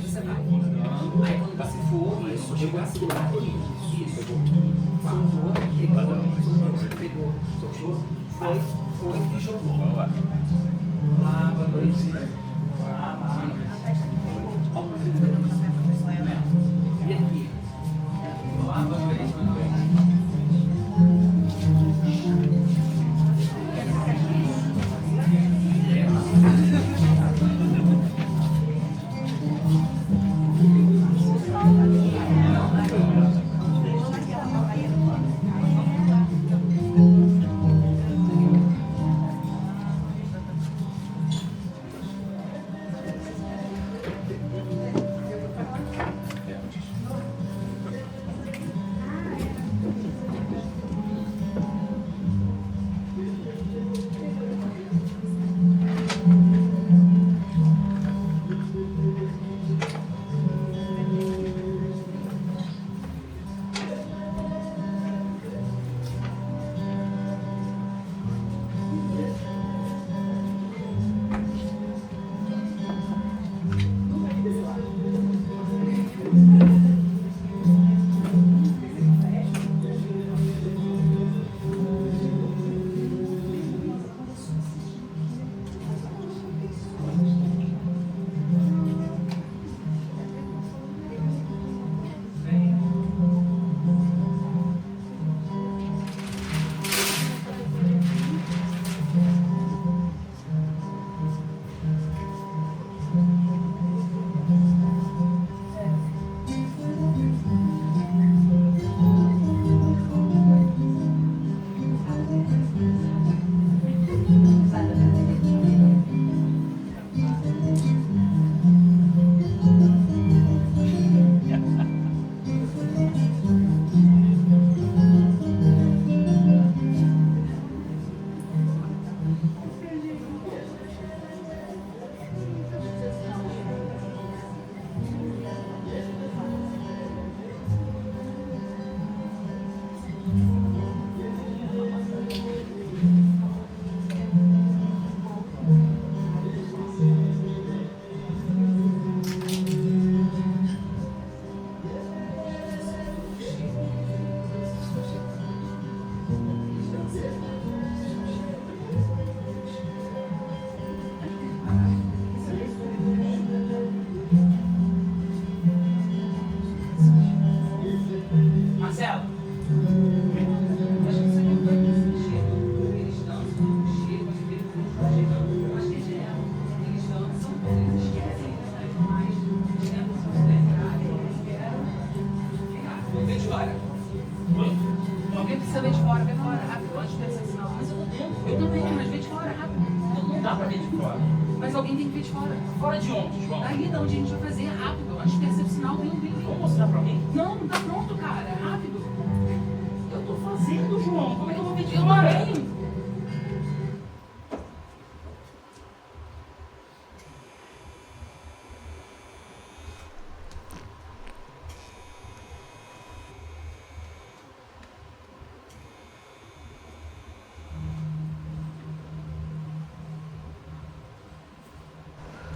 você vai. Aí quando você for, isso, chegou assim, isso. Soltou, pegou, soltou, foi e jogou. Boa noite. E aqui? Boa noite.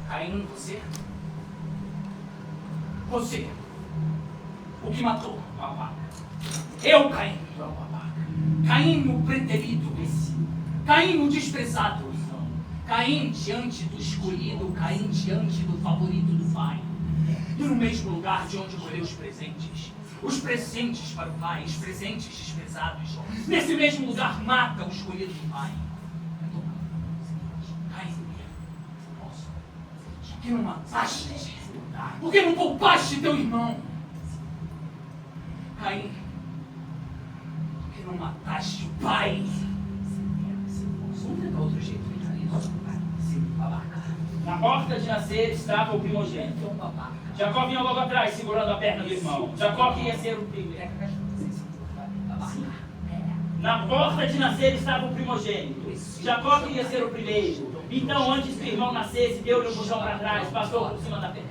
Caim, você, o que matou o babaca. Eu, Caim, o babaca. Caim, o preterido, esse. Caim, o desprezado. Caim diante do escolhido, Caim diante do favorito do pai. E no mesmo lugar de onde colheu os presentes para o pai, os presentes desprezados, nesse mesmo lugar mata o escolhido do pai. Caim, por que não mataste? Por que não poupaste teu irmão? Caim, por que não mataste o pai? Vamos tentar outro jeito de pensar isso. Babaca. Na porta de nascer estava o primogênito. Jacó vinha logo atrás, segurando a perna do irmão. Jacó queria ser o primeiro. Na porta de nascer estava o primogênito. Jacó queria ser o primeiro. Então, antes que o irmão nascesse, deu-lhe um puxão para trás, passou por cima da perna.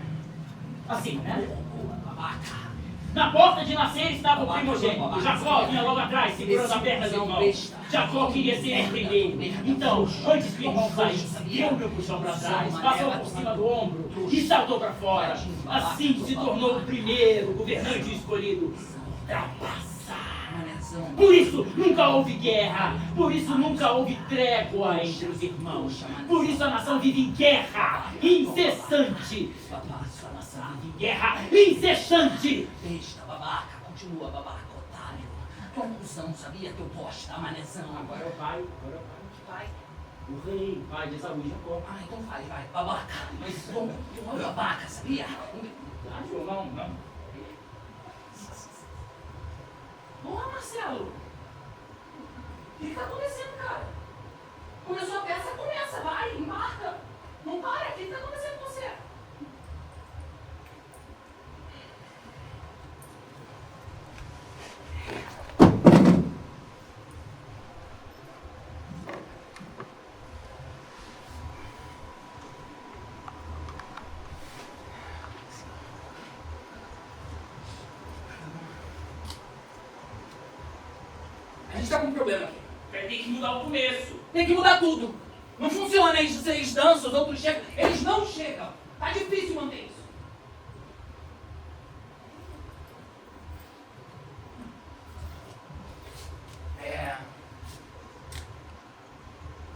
Assim, né? Na porta de nascer estava o primogênito. Jacó vinha logo atrás, segurando a perna do irmão. Jacó queria ser o primeiro. Então, antes que o irmão saísse, deu meu puxão para trás, passou por cima do ombro e saltou para fora. Assim se tornou o primeiro governante escolhido. Trapaça. Por isso nunca houve guerra, por isso nunca houve trégua entre os irmãos, por isso a nação vive em guerra incessante. A nação vive em guerra incessante. Besta, babaca, continua, babaca, otário. Tua cuzão, sabia, teu bosta, manezão. Agora é o pai, Pai. o rei, pai de Esaú e Jacó. Ah, então vai, babaca. Mas tu é babaca, sabia? Ah, João, não. Porra, Marcelo! O que tá acontecendo, cara? Começou a peça, começa, vai, embarca. Não para, o que tá acontecendo com você? A gente tá com um problema aqui. Vai ter que mudar o começo. Tem que mudar tudo. Não funciona, eles dançam, os outros chegam. Eles não chegam. Tá difícil manter isso.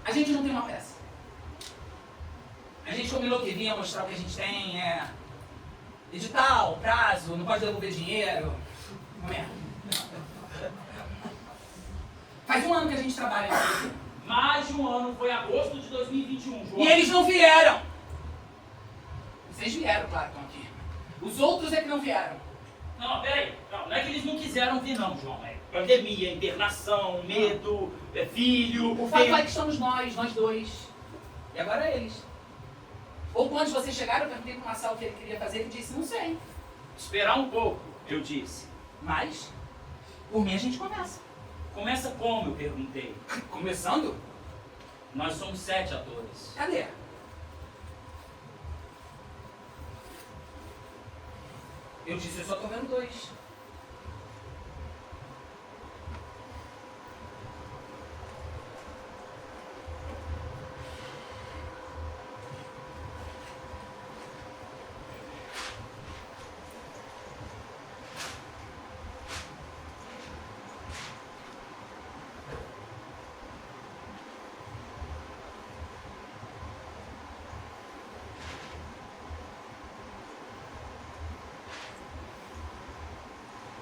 A gente não tem uma peça. A gente combinou que vinha mostrar o que a gente tem, edital, prazo, não pode devolver dinheiro. Uma merda. Faz um ano que a gente trabalha nisso. Mais de um ano, foi agosto de 2021, João. E eles não vieram. Vocês vieram, claro, estão aqui. Os outros é que não vieram. Não, peraí. Não é que eles não quiseram vir, não, João. É pandemia, internação, medo, filho. O fato é que estamos nós dois. E agora eles. Ou quando vocês chegaram, eu perguntei para o Marcelo o que ele queria fazer, ele disse, não sei. Esperar um pouco, eu disse. Mas, por mim a gente começa. Começa como, eu perguntei. Começando? Nós somos 7 atores. Cadê? Eu disse, eu só tô vendo 2.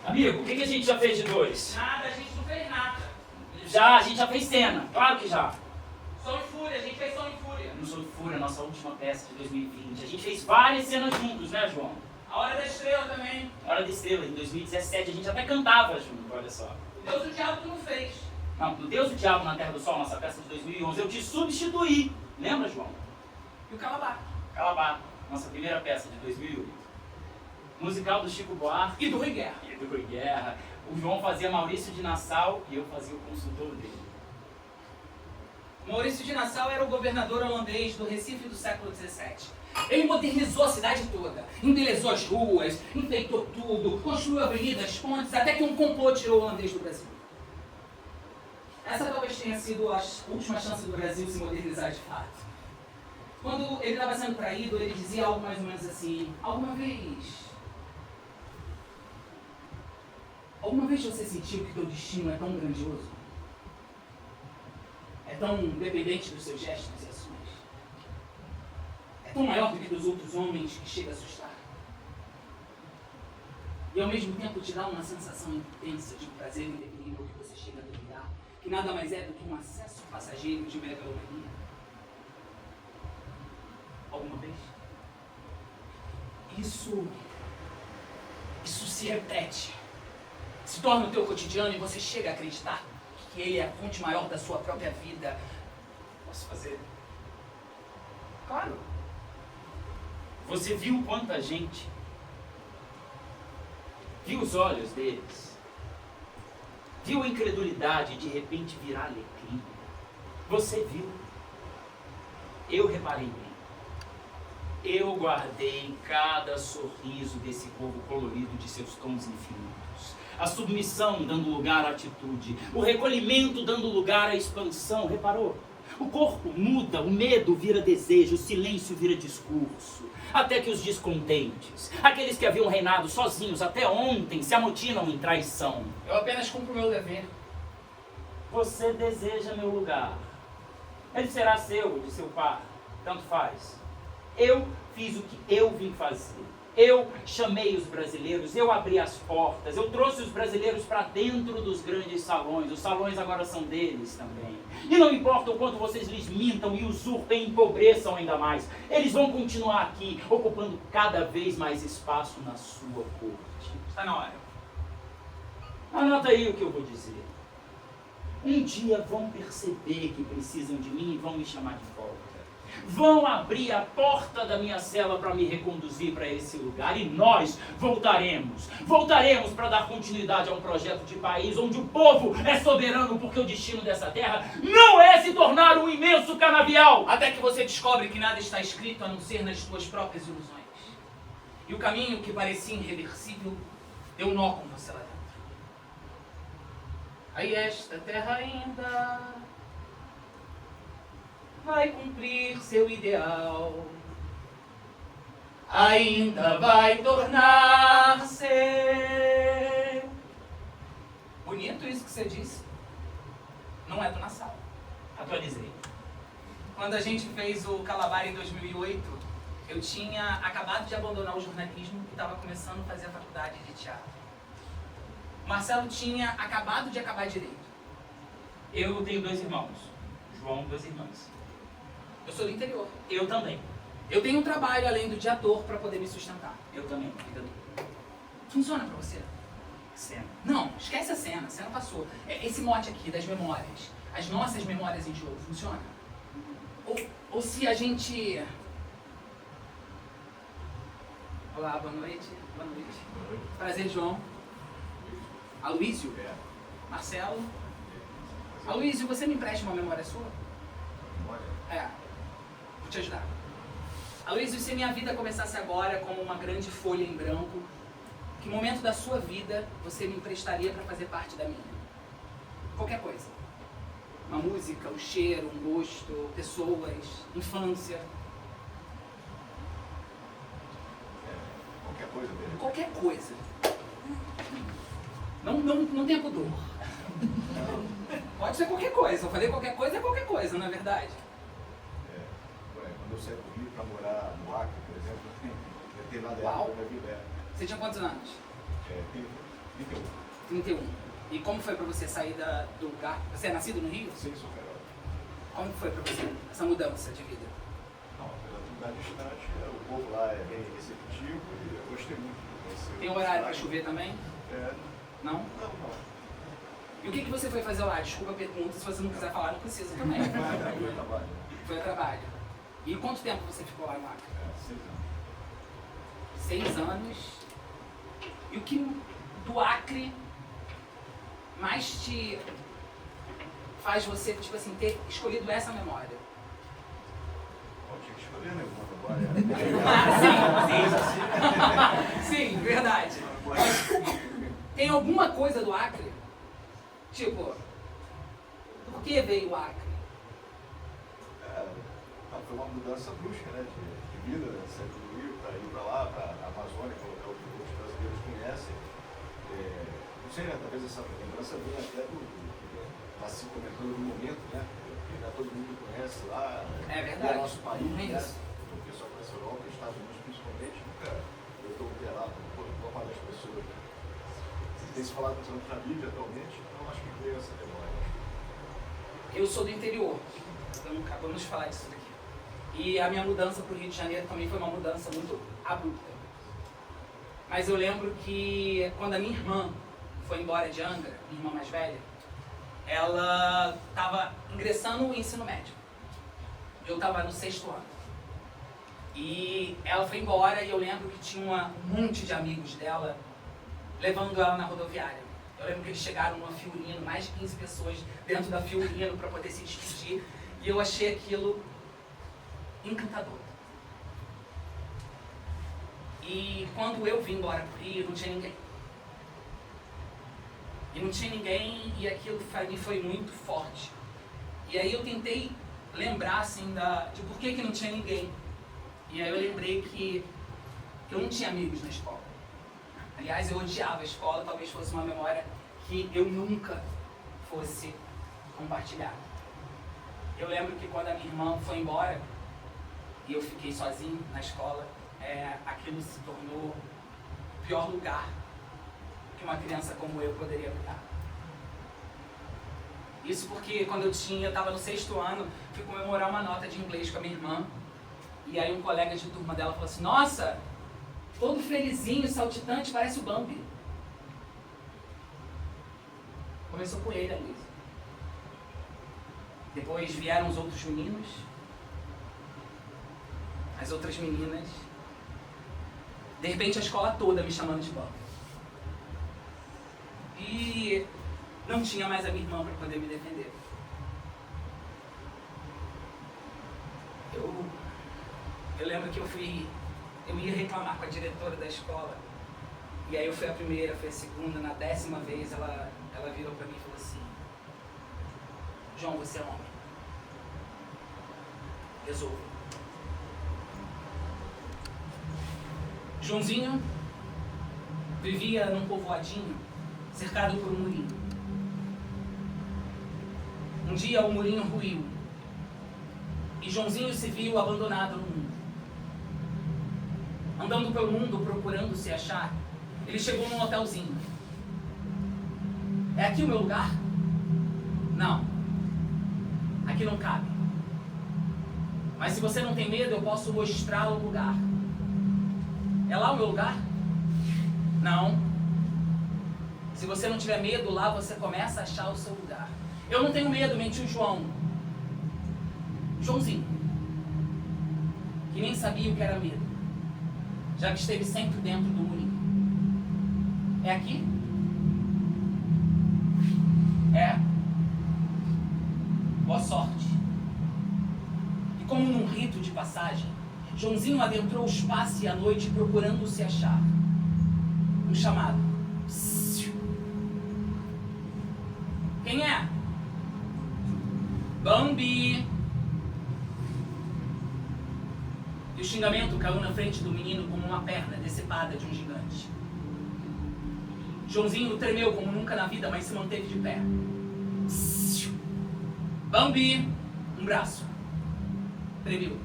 Amigo, o que a gente já fez de 2? Nada, a gente não fez nada. A gente já fez cena, claro que já. Som e Fúria, a gente fez Som e Fúria. No Som e Fúria, nossa última peça de 2020. A gente fez várias cenas juntos, né, João? A Hora da Estrela também. Hora da Estrela, em 2017, a gente até cantava junto, olha só. Deus do Diabo tu não fez. Não, do Deus e o Diabo na Terra do Sol, nossa peça de 2011, eu te substituí. Lembra, João? E o Calabá. Calabá, nossa primeira peça de 2008. Musical do Chico Buarque E do Rui Guerra. e do Rui Guerra. O João fazia Maurício de Nassau e eu fazia o consultor dele. Maurício de Nassau era o governador holandês do Recife do século XVII. Ele modernizou a cidade toda, embelezou as ruas, enfeitou tudo, construiu avenidas, pontes, até que um complô tirou o holandês do Brasil. Essa talvez tenha sido a última chance do Brasil se modernizar de fato. Quando ele estava sendo traído, ele dizia algo mais ou menos assim, alguma vez você sentiu que teu destino é tão grandioso? É tão dependente dos seus gestos e ações? É tão maior do que dos outros homens que chega a assustar? E ao mesmo tempo te dá uma sensação intensa de prazer indefinido que você chega a duvidar, que nada mais é do que um acesso passageiro de megalomania? Alguma vez? Isso se repete. Se torna o teu cotidiano e você chega a acreditar que ele é a fonte maior da sua própria vida. Posso fazer? Claro. Você viu quanta gente? Viu os olhos deles? Viu a incredulidade de repente virar alecrim? Você viu? Eu reparei bem. Eu guardei cada sorriso desse povo colorido de seus tons infinitos. A submissão dando lugar à atitude, o recolhimento dando lugar à expansão, reparou? O corpo muda, o medo vira desejo, o silêncio vira discurso. Até que os descontentes, aqueles que haviam reinado sozinhos até ontem, se amotinam em traição. Eu apenas cumpro o meu dever. Você deseja meu lugar. Ele será seu, de seu par, tanto faz. Eu fiz o que eu vim fazer. Eu chamei os brasileiros, eu abri as portas, eu trouxe os brasileiros para dentro dos grandes salões. Os salões agora são deles também. E não importa o quanto vocês lhes mintam e usurpem e empobreçam ainda mais, eles vão continuar aqui, ocupando cada vez mais espaço na sua corte. Está na hora. Anota aí o que eu vou dizer. Um dia vão perceber que precisam de mim e vão me chamar de volta. Vão abrir a porta da minha cela para me reconduzir para esse lugar e nós voltaremos. Voltaremos para dar continuidade a um projeto de país onde o povo é soberano, porque o destino dessa terra não é se tornar um imenso canavial. Até que você descobre que nada está escrito a não ser nas suas próprias ilusões. E o caminho que parecia irreversível deu um nó com você lá dentro. Aí esta terra ainda vai cumprir seu ideal, ainda vai tornar-se. Bonito isso que você disse. Não é do Nassau. Atualizei. Quando a gente fez o Calabar em 2008, eu tinha acabado de abandonar o jornalismo e estava começando a fazer a faculdade de teatro. Marcelo tinha acabado de acabar direito. Eu tenho 2 irmãos. João, 2 irmãs. Eu sou do interior. Eu também. Eu tenho um trabalho além do de ator para poder me sustentar. Eu também. Funciona para você? Cena. Não, esquece a cena passou. Esse mote aqui das memórias, as nossas memórias em jogo, funciona? Ou se a gente... Olá, boa noite. Boa noite. Prazer, João. Aloísio? Marcelo? Aloísio, você me empresta uma memória sua? Vou te ajudar. Aloísio, se minha vida começasse agora como uma grande folha em branco, que momento da sua vida você me emprestaria para fazer parte da minha? Qualquer coisa. Uma música, um cheiro, um gosto, pessoas, infância. Qualquer coisa dele. Qualquer coisa. Não tenha pudor. Pode ser qualquer coisa. Eu falei qualquer coisa é qualquer coisa, não é verdade? Quando eu saí do Rio para morar no Acre, por exemplo, eu tenho nada Uau. da minha vida. Você tinha quantos anos? Tenho 31. E como foi pra você sair do lugar? Você é nascido no Rio? Sim, sou carioca. Como foi pra você essa mudança de vida? Não, apesar de mudar distante, o povo lá é bem receptivo e eu gostei muito de conhecer. Tem horário pra chover também? Não? Não. E o que você foi fazer lá? Desculpa a pergunta, se você não quiser falar, não precisa também. Foi trabalho. Foi a trabalho. E quanto tempo você ficou lá no Acre? 6 anos. 6 anos. E o que do Acre mais te faz você, tipo assim, ter escolhido essa memória? Eu tinha que escolher, né? Agora Sim, verdade. Tem alguma coisa do Acre? Tipo, por que veio o Acre? Foi uma mudança brusca, né? De vida, né? Sair do Rio para ir para lá, para a Amazônia, que é o que os brasileiros conhecem. Não sei, né? Talvez essa lembrança venha até do está se comentando no momento, né? Porque já todo mundo conhece lá. É verdade. É nosso país, É né? isso. O pessoal conhece a Europa, os Estados Unidos principalmente, nunca eu estou lá por formar das pessoas. Tem se falado tanto na mídia atualmente, então acho que veio essa memória. Eu sou do interior, então acabamos de falar disso daqui. E a minha mudança para o Rio de Janeiro também foi uma mudança muito abrupta. Mas eu lembro que quando a minha irmã foi embora de Angra, minha irmã mais velha, ela estava ingressando no ensino médio. Eu estava no 6º ano. E ela foi embora e eu lembro que tinha um monte de amigos dela levando ela na rodoviária. Eu lembro que eles chegaram numa Fiorino, mais de 15 pessoas dentro da Fiorino para poder se despedir. E eu achei aquilo encantador. E quando eu vim embora pro Rio, não tinha ninguém. E não tinha ninguém, e aquilo me foi muito forte. E aí eu tentei lembrar, assim, de por que não tinha ninguém. E aí eu lembrei que eu não tinha amigos na escola. Aliás, eu odiava a escola, talvez fosse uma memória que eu nunca fosse compartilhar. Eu lembro que quando a minha irmã foi embora, e eu fiquei sozinho na escola, aquilo se tornou o pior lugar que uma criança como eu poderia habitar. Isso porque quando eu estava no 6º ano, fui comemorar uma nota de inglês com a minha irmã, e aí um colega de turma dela falou assim, nossa, todo felizinho, saltitante, parece o Bambi. Começou com ele, a Luísa. Depois vieram os outros meninos, as outras meninas, de repente a escola toda me chamando de Bambi. E não tinha mais a minha irmã para poder me defender. Eu lembro que eu ia reclamar com a diretora da escola, e aí eu fui a primeira, fui a segunda, na 10ª vez ela virou para mim e falou assim, João, você é homem. Resolva. Joãozinho vivia num povoadinho cercado por um murinho. Um dia o murinho ruiu e Joãozinho se viu abandonado no mundo. Andando pelo mundo procurando se achar, ele chegou num hotelzinho. É aqui o meu lugar? Não. Aqui não cabe. Mas se você não tem medo, eu posso mostrar o lugar. É lá o meu lugar? Não. Se você não tiver medo, lá você começa a achar o seu lugar. Eu não tenho medo, mentiu João. Joãozinho, que nem sabia o que era medo, já que esteve sempre dentro do murinho. É aqui? É. Boa sorte. E como num rito de passagem, Joãozinho adentrou o espaço e a noite procurando se achar. Um chamado. Quem é? Bambi! E o xingamento caiu na frente do menino como uma perna decepada de um gigante. Joãozinho tremeu como nunca na vida, mas se manteve de pé. Bambi! Um braço. Tremeu.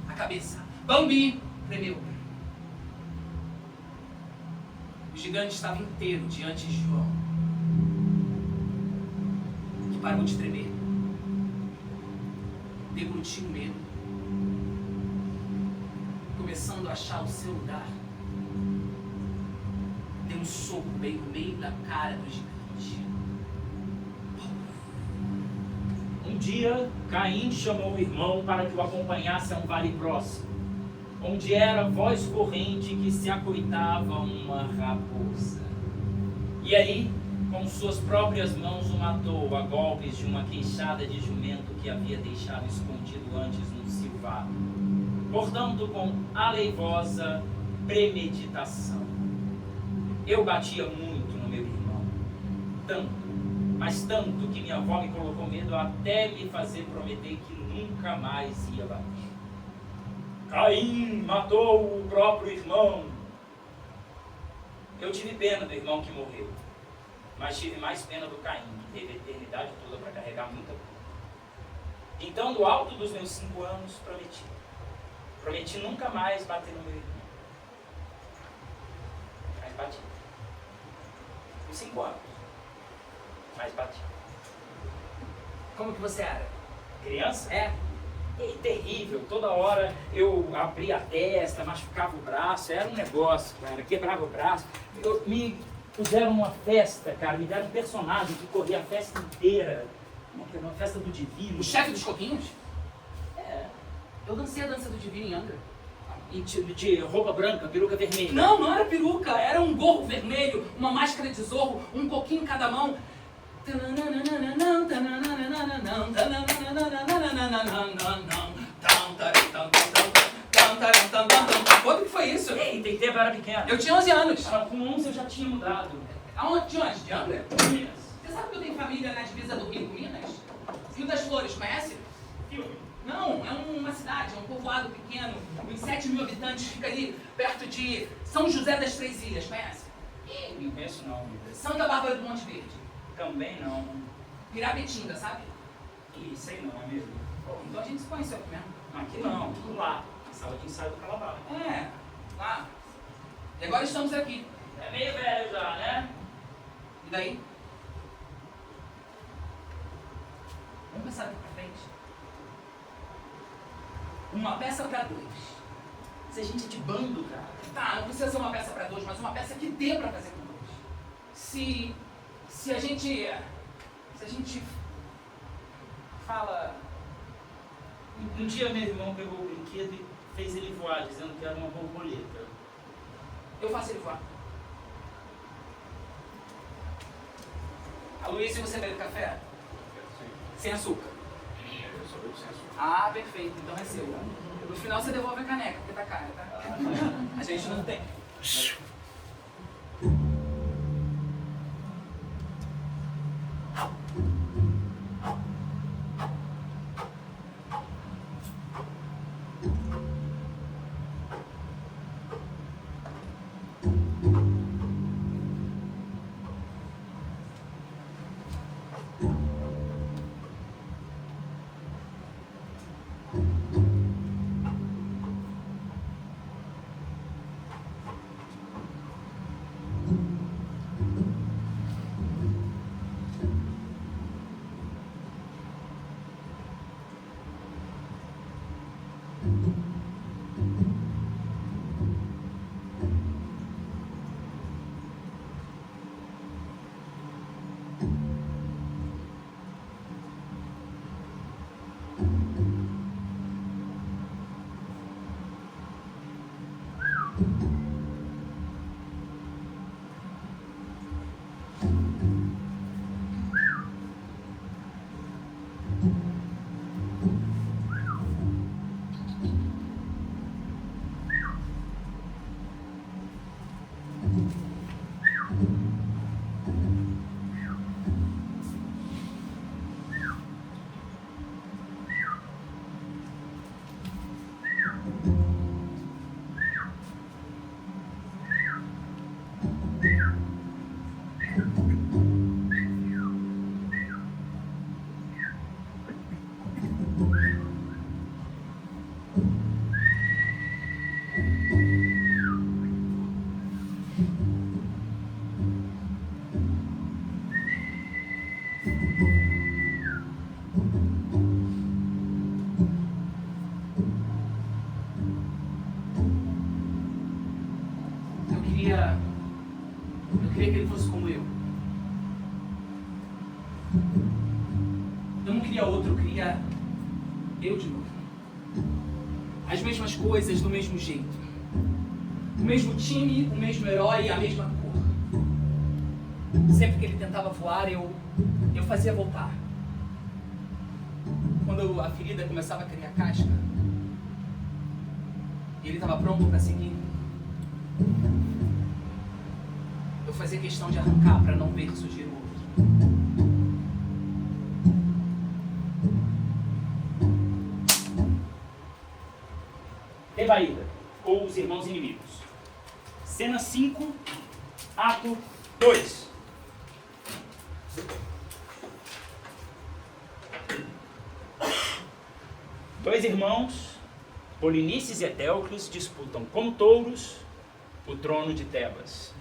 A cabeça. Bambi! Tremeu. O gigante estava inteiro diante de João, que parou de tremer. Deglutiu o medo, começando a achar o seu lugar. Deu um soco bem no meio da cara do gigante. Um dia, Caim chamou o irmão para que o acompanhasse a um vale próximo, onde era voz corrente que se acoitava uma raposa. E aí, com suas próprias mãos o matou a golpes de uma queixada de jumento que havia deixado escondido antes no silvado. Portanto, com aleivosa premeditação. Eu batia muito no meu irmão. Tanto, mas tanto que minha avó me colocou medo até me fazer prometer que nunca mais ia bater. Caim matou o próprio irmão. Eu tive pena do irmão que morreu, mas tive mais pena do Caim, que teve a eternidade toda para carregar muita culpa. Então, do alto dos meus 5 anos, prometi nunca mais bater no meu irmão. Mas bati. Com 5 anos. Mas bati. Como que você era? Criança? É. E terrível, toda hora eu abria a testa, machucava o braço, era um negócio, cara, quebrava o braço. Me puseram numa festa, cara, me deram um personagem que corria a festa inteira, uma festa do Divino. O chefe dos coquinhos? É, Eu dancei a dança do Divino em Angra. e de roupa branca, peruca vermelha. Não, não era peruca, era um gorro vermelho, uma máscara de zorro, um coquinho em cada mão. Quando que foi foi isso? Ei, tem tempo, eu era pequeno. Eu tinha 11 anos. Ah, com 11 eu já tinha mudado. Aonde? De onde? De Angra? Minas. Você sabe que eu tenho família na divisa do Rio com Minas? Rio das Flores, conhece? Filme. Não, é uma cidade, é um povoado pequeno, uns 7 mil habitantes, fica ali perto de São José das Três Ilhas, conhece? Não conheço não. Santa Bárbara do Monte Verde, Também não. Pirapetinga, sabe? Ih, sei não, é mesmo? Pô, então a gente se conheceu aqui mesmo. Aqui não, tudo lá. Na sala de ensaio do Calabala. É, lá. E agora estamos aqui. É meio velho já, né? E daí? Vamos pensar aqui pra frente. Uma peça pra dois. Isso é gente de bando, cara. Tá, não precisa ser uma peça pra dois, mas uma peça que dê pra fazer com dois. Se a gente fala... Um dia meu irmão pegou o brinquedo e fez ele voar, dizendo que era uma borboleta. Eu faço ele voar. A Luísa, você bebe café? Sim. Sem açúcar. Eu só bebo sem açúcar. Ah, perfeito. Então é seu. No final você devolve a caneca, porque tá cara, tá? A gente não tem. Eu queria que ele fosse como eu. Eu não queria outro, eu queria eu de novo. As mesmas coisas, do mesmo jeito. O mesmo time, o mesmo herói, a mesma cor. Sempre que ele tentava voar, eu fazia voltar. Quando a ferida começava a criar casca, e ele estava pronto para seguir, eu fazia questão de arrancar para não ver surgir o outro. Tebaída, ou Os Irmãos Inimigos. Cena 5, ato 2. Dois irmãos, Polinices e Etéocles, disputam como touros o trono de Tebas.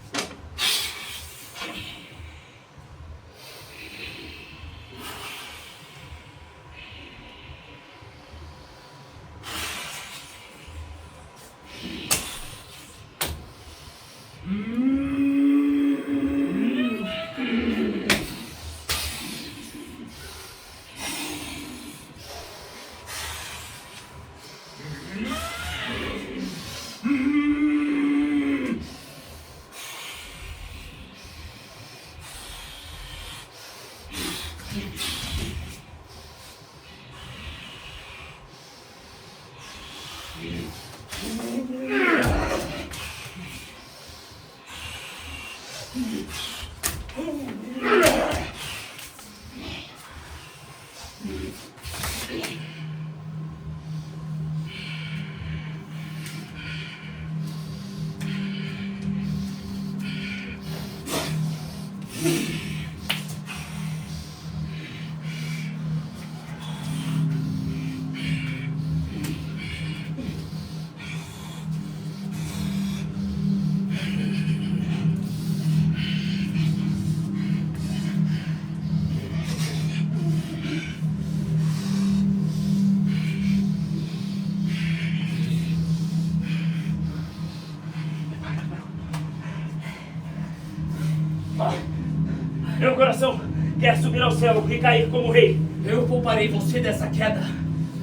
Meu coração quer subir ao céu e cair como rei. Eu pouparei você dessa queda.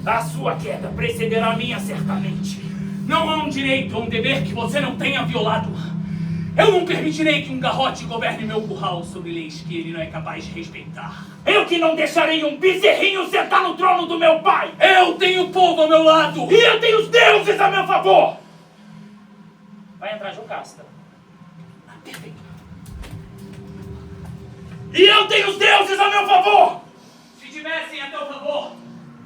A sua queda precederá a minha certamente. Não há um direito ou um dever que você não tenha violado. Eu não permitirei que um garrote governe meu curral sobre leis que ele não é capaz de respeitar. Eu que não deixarei um bezerrinho sentar no trono do meu pai. Eu tenho o povo ao meu lado. E eu tenho os deuses a meu favor. Vai entrar Jocasta. Perfeito. E eu tenho os deuses a meu favor. Se tivessem a teu favor,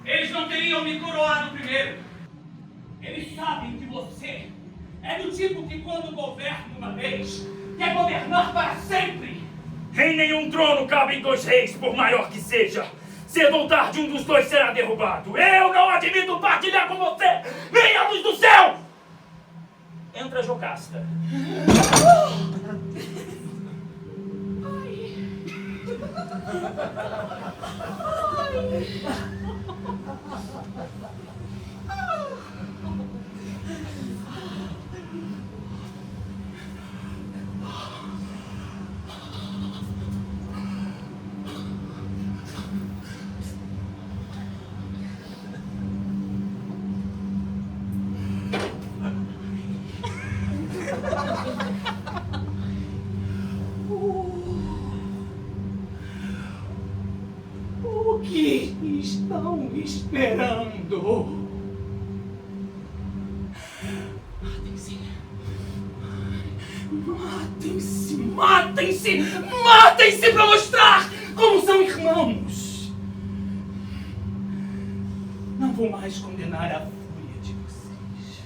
eles não teriam me coroado primeiro. Eles sabem que você é do tipo que quando governa uma vez, quer governar para sempre. Em nenhum trono cabem dois reis, por maior que seja. Cedo ou tarde, um dos dois será derrubado. Eu não admito partilhar com você nem a luz do céu. Entra Jocasta. O que estão esperando? Matem-se. Matem-se, matem-se, matem-se para mostrar como são irmãos. Não vou mais condenar a fúria de vocês.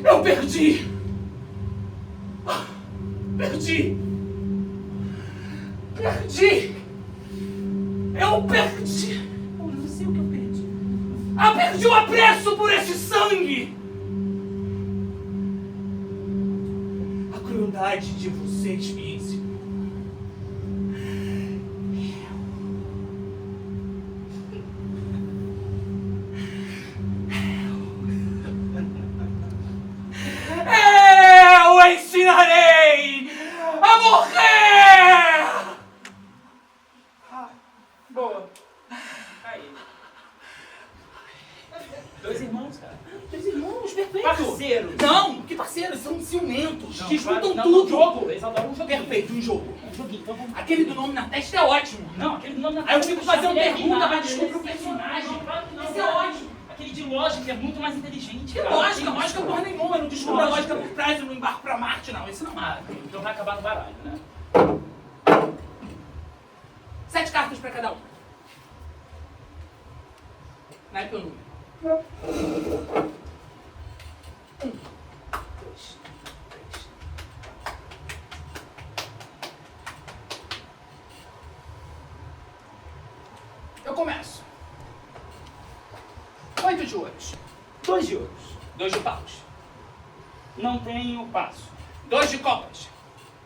Eu perdi. Perdi. Eu perdi. Eu não sei o que eu perdi. Eu perdi o apreço por esse sangue. A crueldade de vocês me ensinou. Eu ensinarei a morrer! Boa. Aí. Dois irmãos, cara. Dois irmãos, perfeito. Parceiros. Não, que parceiros, são ciumentos, Não, disputam não, tudo. Um jogo. Eles adoram um joguinho. Perfeito, um jogo. Um joguinho. Então vamos. Aquele do nome na testa é ótimo. Não, aquele do nome na Aí eu fico fazendo Ele é pergunta irado, pra descobrir ele o personagem. Não, claro que não. Esse é ótimo. Aquele de lógica é muito mais inteligente. Que cara. lógica, Tem lógica isso. porra nenhuma. Eu não descubro a Lógica. lógica por trás, eu não embarco pra Marte, não. Esse não. Ah, então vai acabar no baralho, né? 7 cartas pra cada um. Naipe o número. 1, 2, 3. Eu começo. 8 de ouros. 2 de ouros. 2 de paus. Não tenho passo. 2 de copas.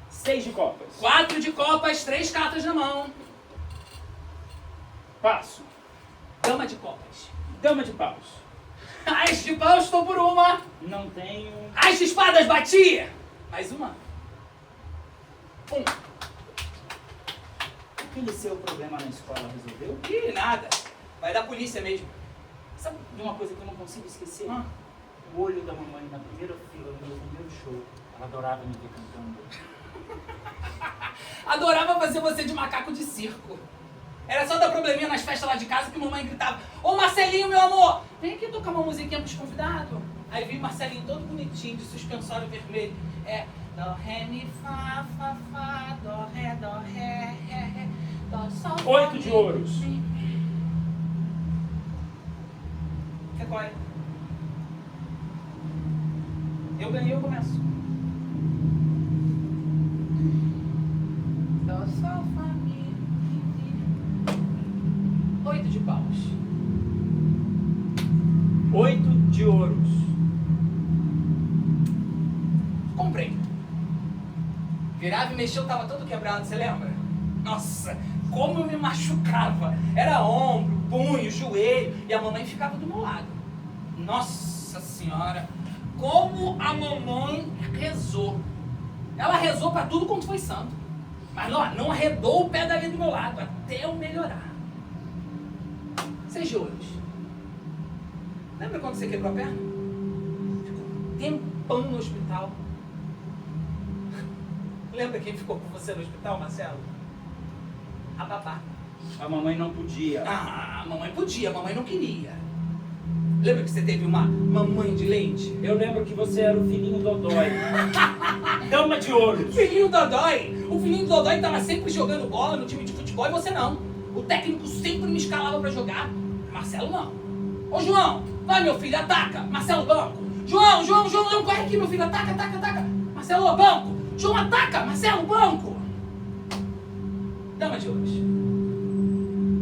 6 de copas. 4 de copas, 3 cartas na mão. Passo. Dama de copas. Dama de paus. As de paus, estou por uma. Não tenho. As de espadas, bati. Mais uma. 1. Aquele seu problema na escola resolveu? Ih, nada. Vai da polícia mesmo. Sabe de uma coisa que eu não consigo esquecer? Ah. O olho da mamãe na primeira fila do meu primeiro show. Ela adorava me ver cantando. Adorava fazer você de macaco de circo. Era só dar probleminha nas festas lá de casa que mamãe gritava: Ô Marcelinho, meu amor, vem aqui tocar uma musiquinha pros convidados. Aí vi Marcelinho todo bonitinho, de suspensório vermelho. É dó, ré, mi, fá, fá, fá, dó, ré, ré, ré, dó, sol, 8 de ouros. Sequoia. Eu ganhei, eu começo. Da sua família. 8 de paus. 8 de ouros. Comprei. Virava e mexeu, tava todo quebrado, você lembra? Nossa, como eu me machucava. Era ombro, punho, joelho. E a mamãe ficava do meu lado. Nossa Senhora, como a mamãe rezou. Ela rezou pra tudo quanto foi santo. Mas não arredou o pé dali do meu lado, até eu melhorar. 6 de ouros. Lembra quando você quebrou a perna? Ficou um tempão no hospital. Lembra quem ficou com você no hospital, Marcelo? A babá. A mamãe não podia. Ah, a mamãe podia, a mamãe não queria. Lembra que você teve uma mamãe de leite? Eu lembro que você era o filhinho Dodói. Dama de ouros. Filhinho Dodói! O filhinho Dodói estava sempre jogando bola no time de futebol e você não. O técnico sempre me escalava pra jogar. Marcelo não. Ô João, vai meu filho, ataca! Marcelo, banco! João, corre aqui meu filho, ataca! Marcelo, banco! João, ataca! Marcelo, banco! Dama de ouros.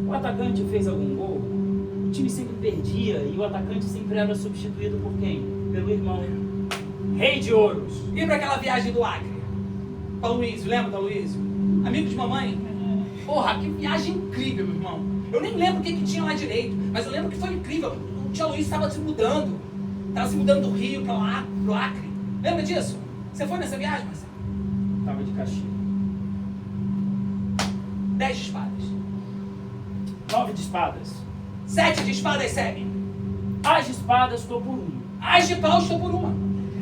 O atacante fez algum gol, o time sempre perdia e o atacante sempre era substituído por quem? Pelo irmão. Rei de ouros. E pra aquela viagem do Acre? Pra Luísio, lembra da Luísio? Amigo de mamãe? Porra, que viagem incrível, meu irmão. Eu nem lembro o que tinha lá direito, mas eu lembro que foi incrível. O tio Luísio estava se mudando. Estava se mudando do Rio pra lá, pro Acre. Lembra disso? Você foi nessa viagem, Marcelo? Tava de castigo. 10 de espadas. 9 de espadas. 7 de espadas, Sebe. As de espadas, estou por 1. As de paus, estou por uma.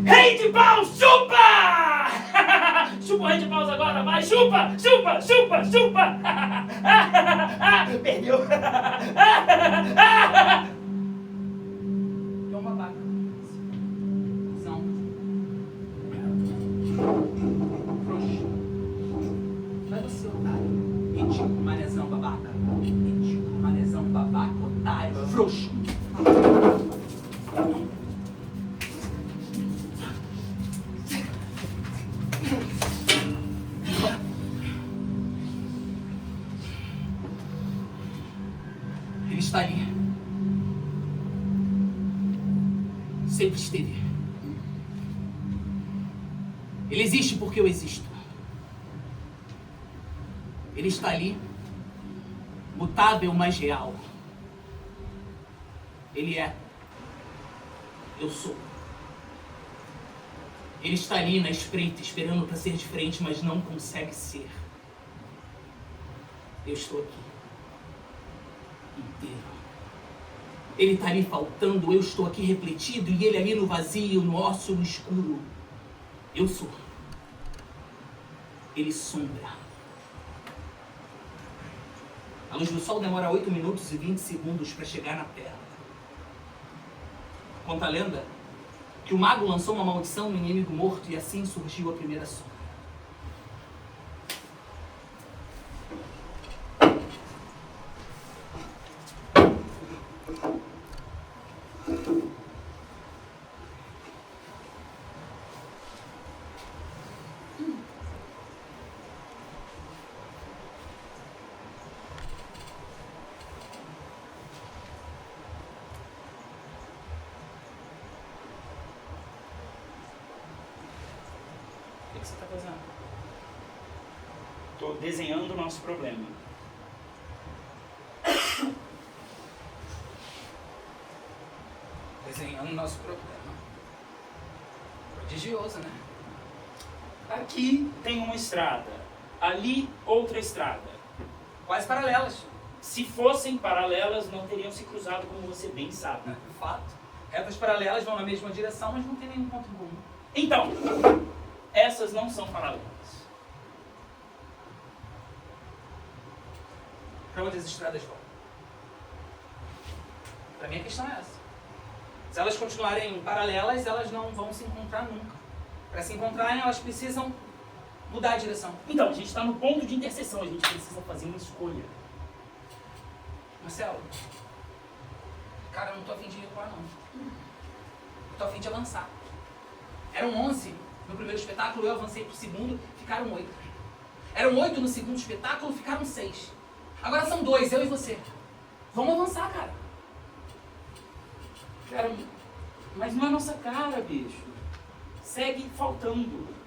Rei de paus, chupa! Chupa o rei de paus agora, vai, chupa! Perdeu. É um babaca. Não. Frouxo. Vai você, otário. Ridículo, manezão, babaca. Ridículo, manezão, babaca, otário. Frouxo. Ele está ali. Sempre esteve. Ele existe porque eu existo. Ele está ali, mutável, mas real. Ele é. Eu sou. Ele está ali na espreita, esperando para ser diferente, mas não consegue ser. Eu estou aqui. Inteiro. Ele está ali faltando, eu estou aqui refletido, e ele ali no vazio, no ócio, no escuro. Eu sou. Ele sombra. A luz do sol demora 8 minutos e 20 segundos para chegar na Terra. Conta a lenda que o mago lançou uma maldição no inimigo morto e assim surgiu a primeira sombra. O que você está fazendo? Estou desenhando o nosso problema. Desenhando o nosso problema. Prodigioso, né? Aqui tem uma estrada, ali outra estrada. Quase paralelas. Se fossem paralelas, não teriam se cruzado, como você bem sabe. De fato. Retas paralelas vão na mesma direção, mas não tem nenhum ponto comum. Então, essas não são paralelas. Para onde as estradas vão? Para mim a questão é essa. Se elas continuarem paralelas, elas não vão se encontrar nunca. Para se encontrarem, elas precisam mudar a direção. Então, a gente está no ponto de interseção, a gente precisa fazer uma escolha. Marcelo, Cara, eu não tô afim de recuar, não. Eu tô afim de avançar. Eram 11 no primeiro espetáculo, eu avancei pro segundo, ficaram 8. Eram 8 no segundo espetáculo, ficaram 6. Agora são 2, eu e você. Vamos avançar, cara. Cara, mas não é nossa cara, bicho. Segue faltando.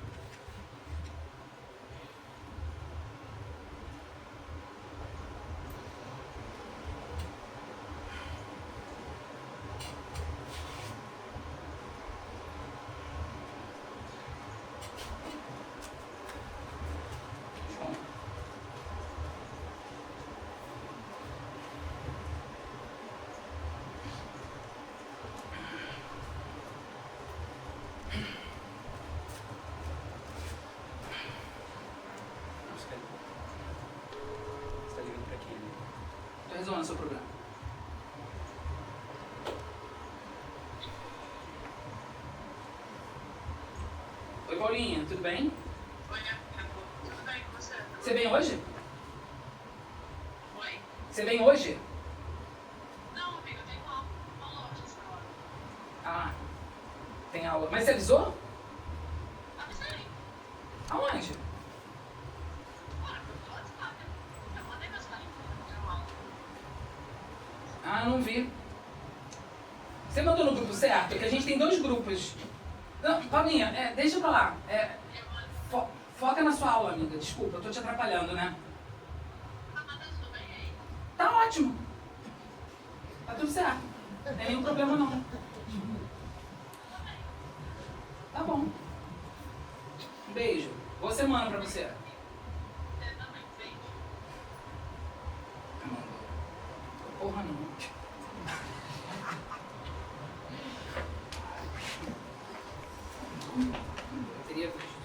Tô resolvendo o seu problema. Oi, Paulinha, tudo bem? Oi, tudo bem com você? Você vem hoje? Oi? Você vem hoje? Não, amiga, eu tenho uma loja essa hora. Ah, tem aula. Mas você avisou? Avisei. Aonde? Bora, pelo WhatsApp. Eu mandei mensagem pra fazer uma aula. Ah, não vi. Você mandou no grupo certo? Que a gente tem 2 grupos. Não, Paulinha, deixa pra lá. Foca na sua aula, amiga. Desculpa, eu tô te atrapalhando, né? Tá mandando tudo bem aí? Tá ótimo. Tá tudo certo. Não tem nenhum problema, não. Tá bom. Um beijo. Boa semana pra você. Você também, beijo. Porra, não. Eu teria visto.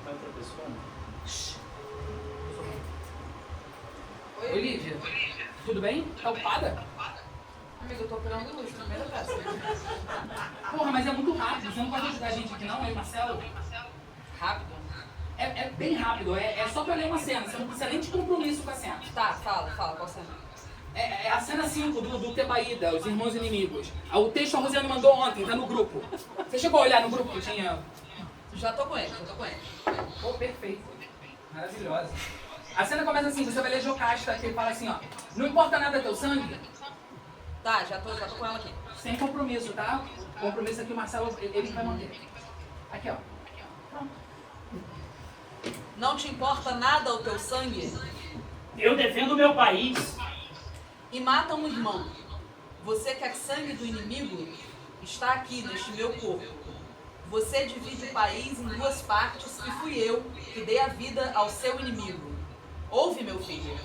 Vai outra pessoa? Oi, Lívia. Tudo bem? Tá ocupada? Amiga, eu tô operando luz, primeira peça. Porra, mas é muito rápido. Você não pode ajudar a gente aqui não, hein, Marcelo? Rápido? É bem rápido. É só pra ler uma cena. Você não precisa nem de compromisso com a cena. Tá, fala, qual cena? É a cena 5 do Tebaída, Os Irmãos Inimigos. O texto a Rosiane mandou ontem, tá no grupo. Você chegou a olhar no grupo que tinha... Já tô com ele. Pô, perfeito. Maravilhosa. A cena começa assim, você vai ler Jocasta, que ele fala assim, ó. Não importa nada teu sangue, Tá, já tô com ela aqui. sem compromisso, tá? O compromisso aqui o Marcelo, ele vai manter. Aqui, ó. Pronto. Não te importa nada o teu sangue? Eu defendo o meu país. E mata um irmão. Você quer sangue do inimigo? Está aqui neste meu corpo. Você divide o país em 2 partes e fui eu que dei a vida ao seu inimigo. Ouve, meu filho.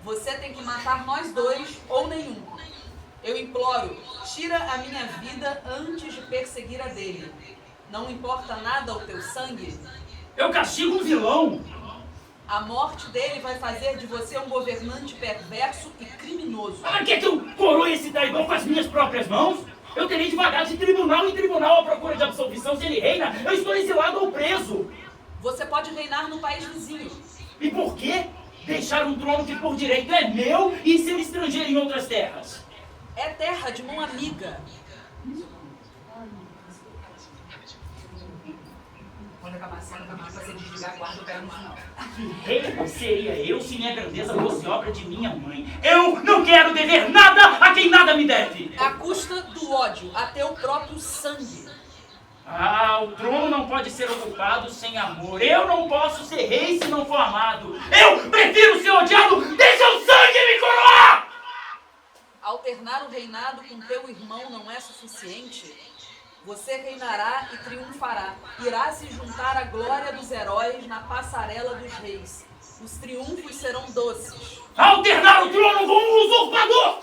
Você tem que matar nós 2 ou nenhum. Eu imploro, tira a minha vida antes de perseguir a dele. Não importa nada o teu sangue? Eu castigo um vilão. A morte dele vai fazer de você um governante perverso e criminoso. Ah, quer que eu coroe esse traidor com as minhas próprias mãos? Eu terei de vagar de tribunal em tribunal à procura de absolvição. Se ele reina, eu estou exilado ou preso. Você pode reinar no país vizinho. E por quê? Deixar um trono que por direito é meu e ser estrangeiro em outras terras. É terra de mão amiga. Quando acabar a cena, vai pedir pra você desligar a guarda e pega no final. Que rei seria eu se minha grandeza fosse obra de minha mãe? Eu não quero dever nada a quem nada me deve. À custa do ódio, até o próprio sangue. Ah, o trono não pode ser ocupado sem amor. Eu não posso ser rei se não for amado. Eu prefiro ser odiado. Deixa o sangue me coroar! Alternar o reinado com teu irmão não é suficiente? Você reinará e triunfará. Irá se juntar à glória dos heróis na passarela dos reis. Os triunfos serão doces. Alternar o trono com um usurpador!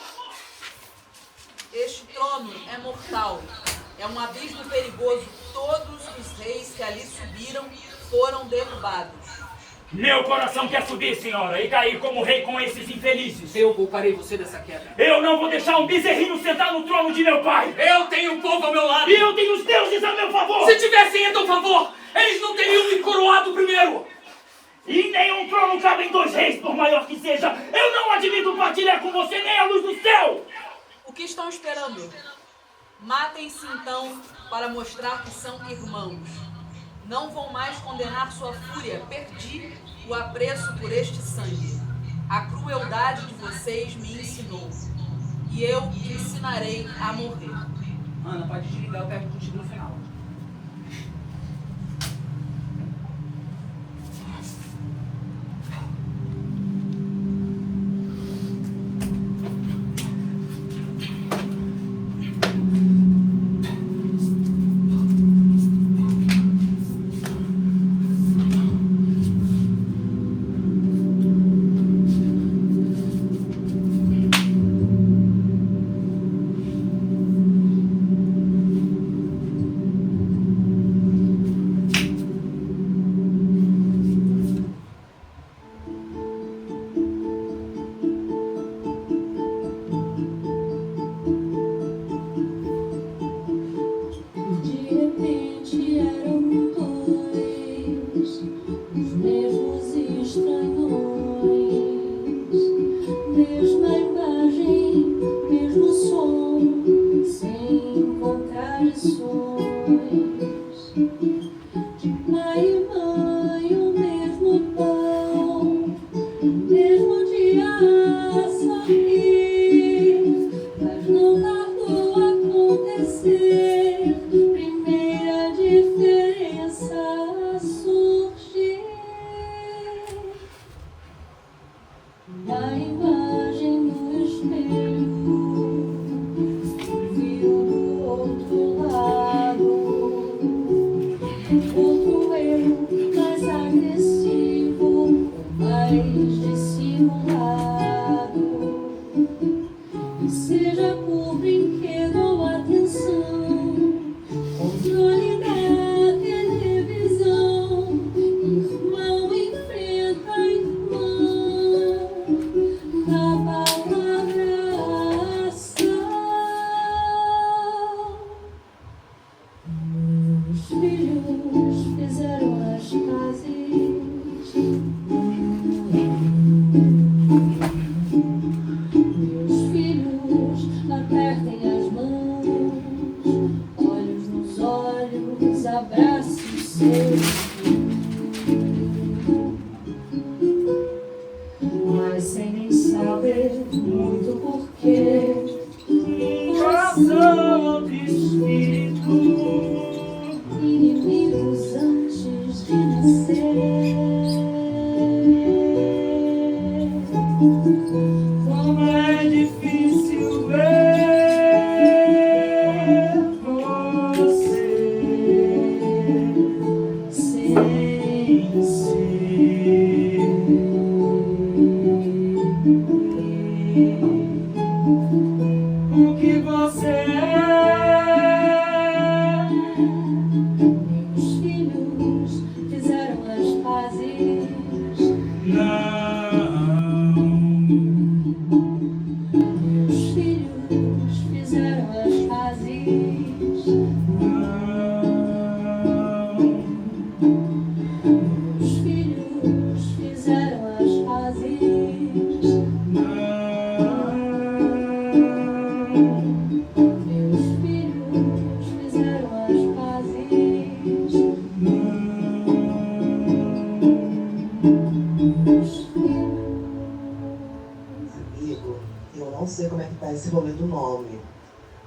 Este trono é mortal. É um abismo perigoso. Todos os reis que ali subiram foram derrubados. Meu coração quer subir, senhora, e cair como rei com esses infelizes. Eu pouparei você dessa queda. Eu não vou deixar um bezerrinho sentar no trono de meu pai. Eu tenho o povo ao meu lado. E eu tenho os deuses a meu favor. Se tivessem a teu favor, eles não teriam me coroado primeiro. E nenhum trono cabem 2 reis, por maior que seja. Eu não admito partilhar com você nem a luz do céu. O que estão esperando? Matem-se então para mostrar que são irmãos. Não vão mais condenar sua fúria. Perdi o apreço por este sangue. A crueldade de vocês me ensinou. E eu ensinarei a morrer. Ana, pode desligar, eu pego contigo no final.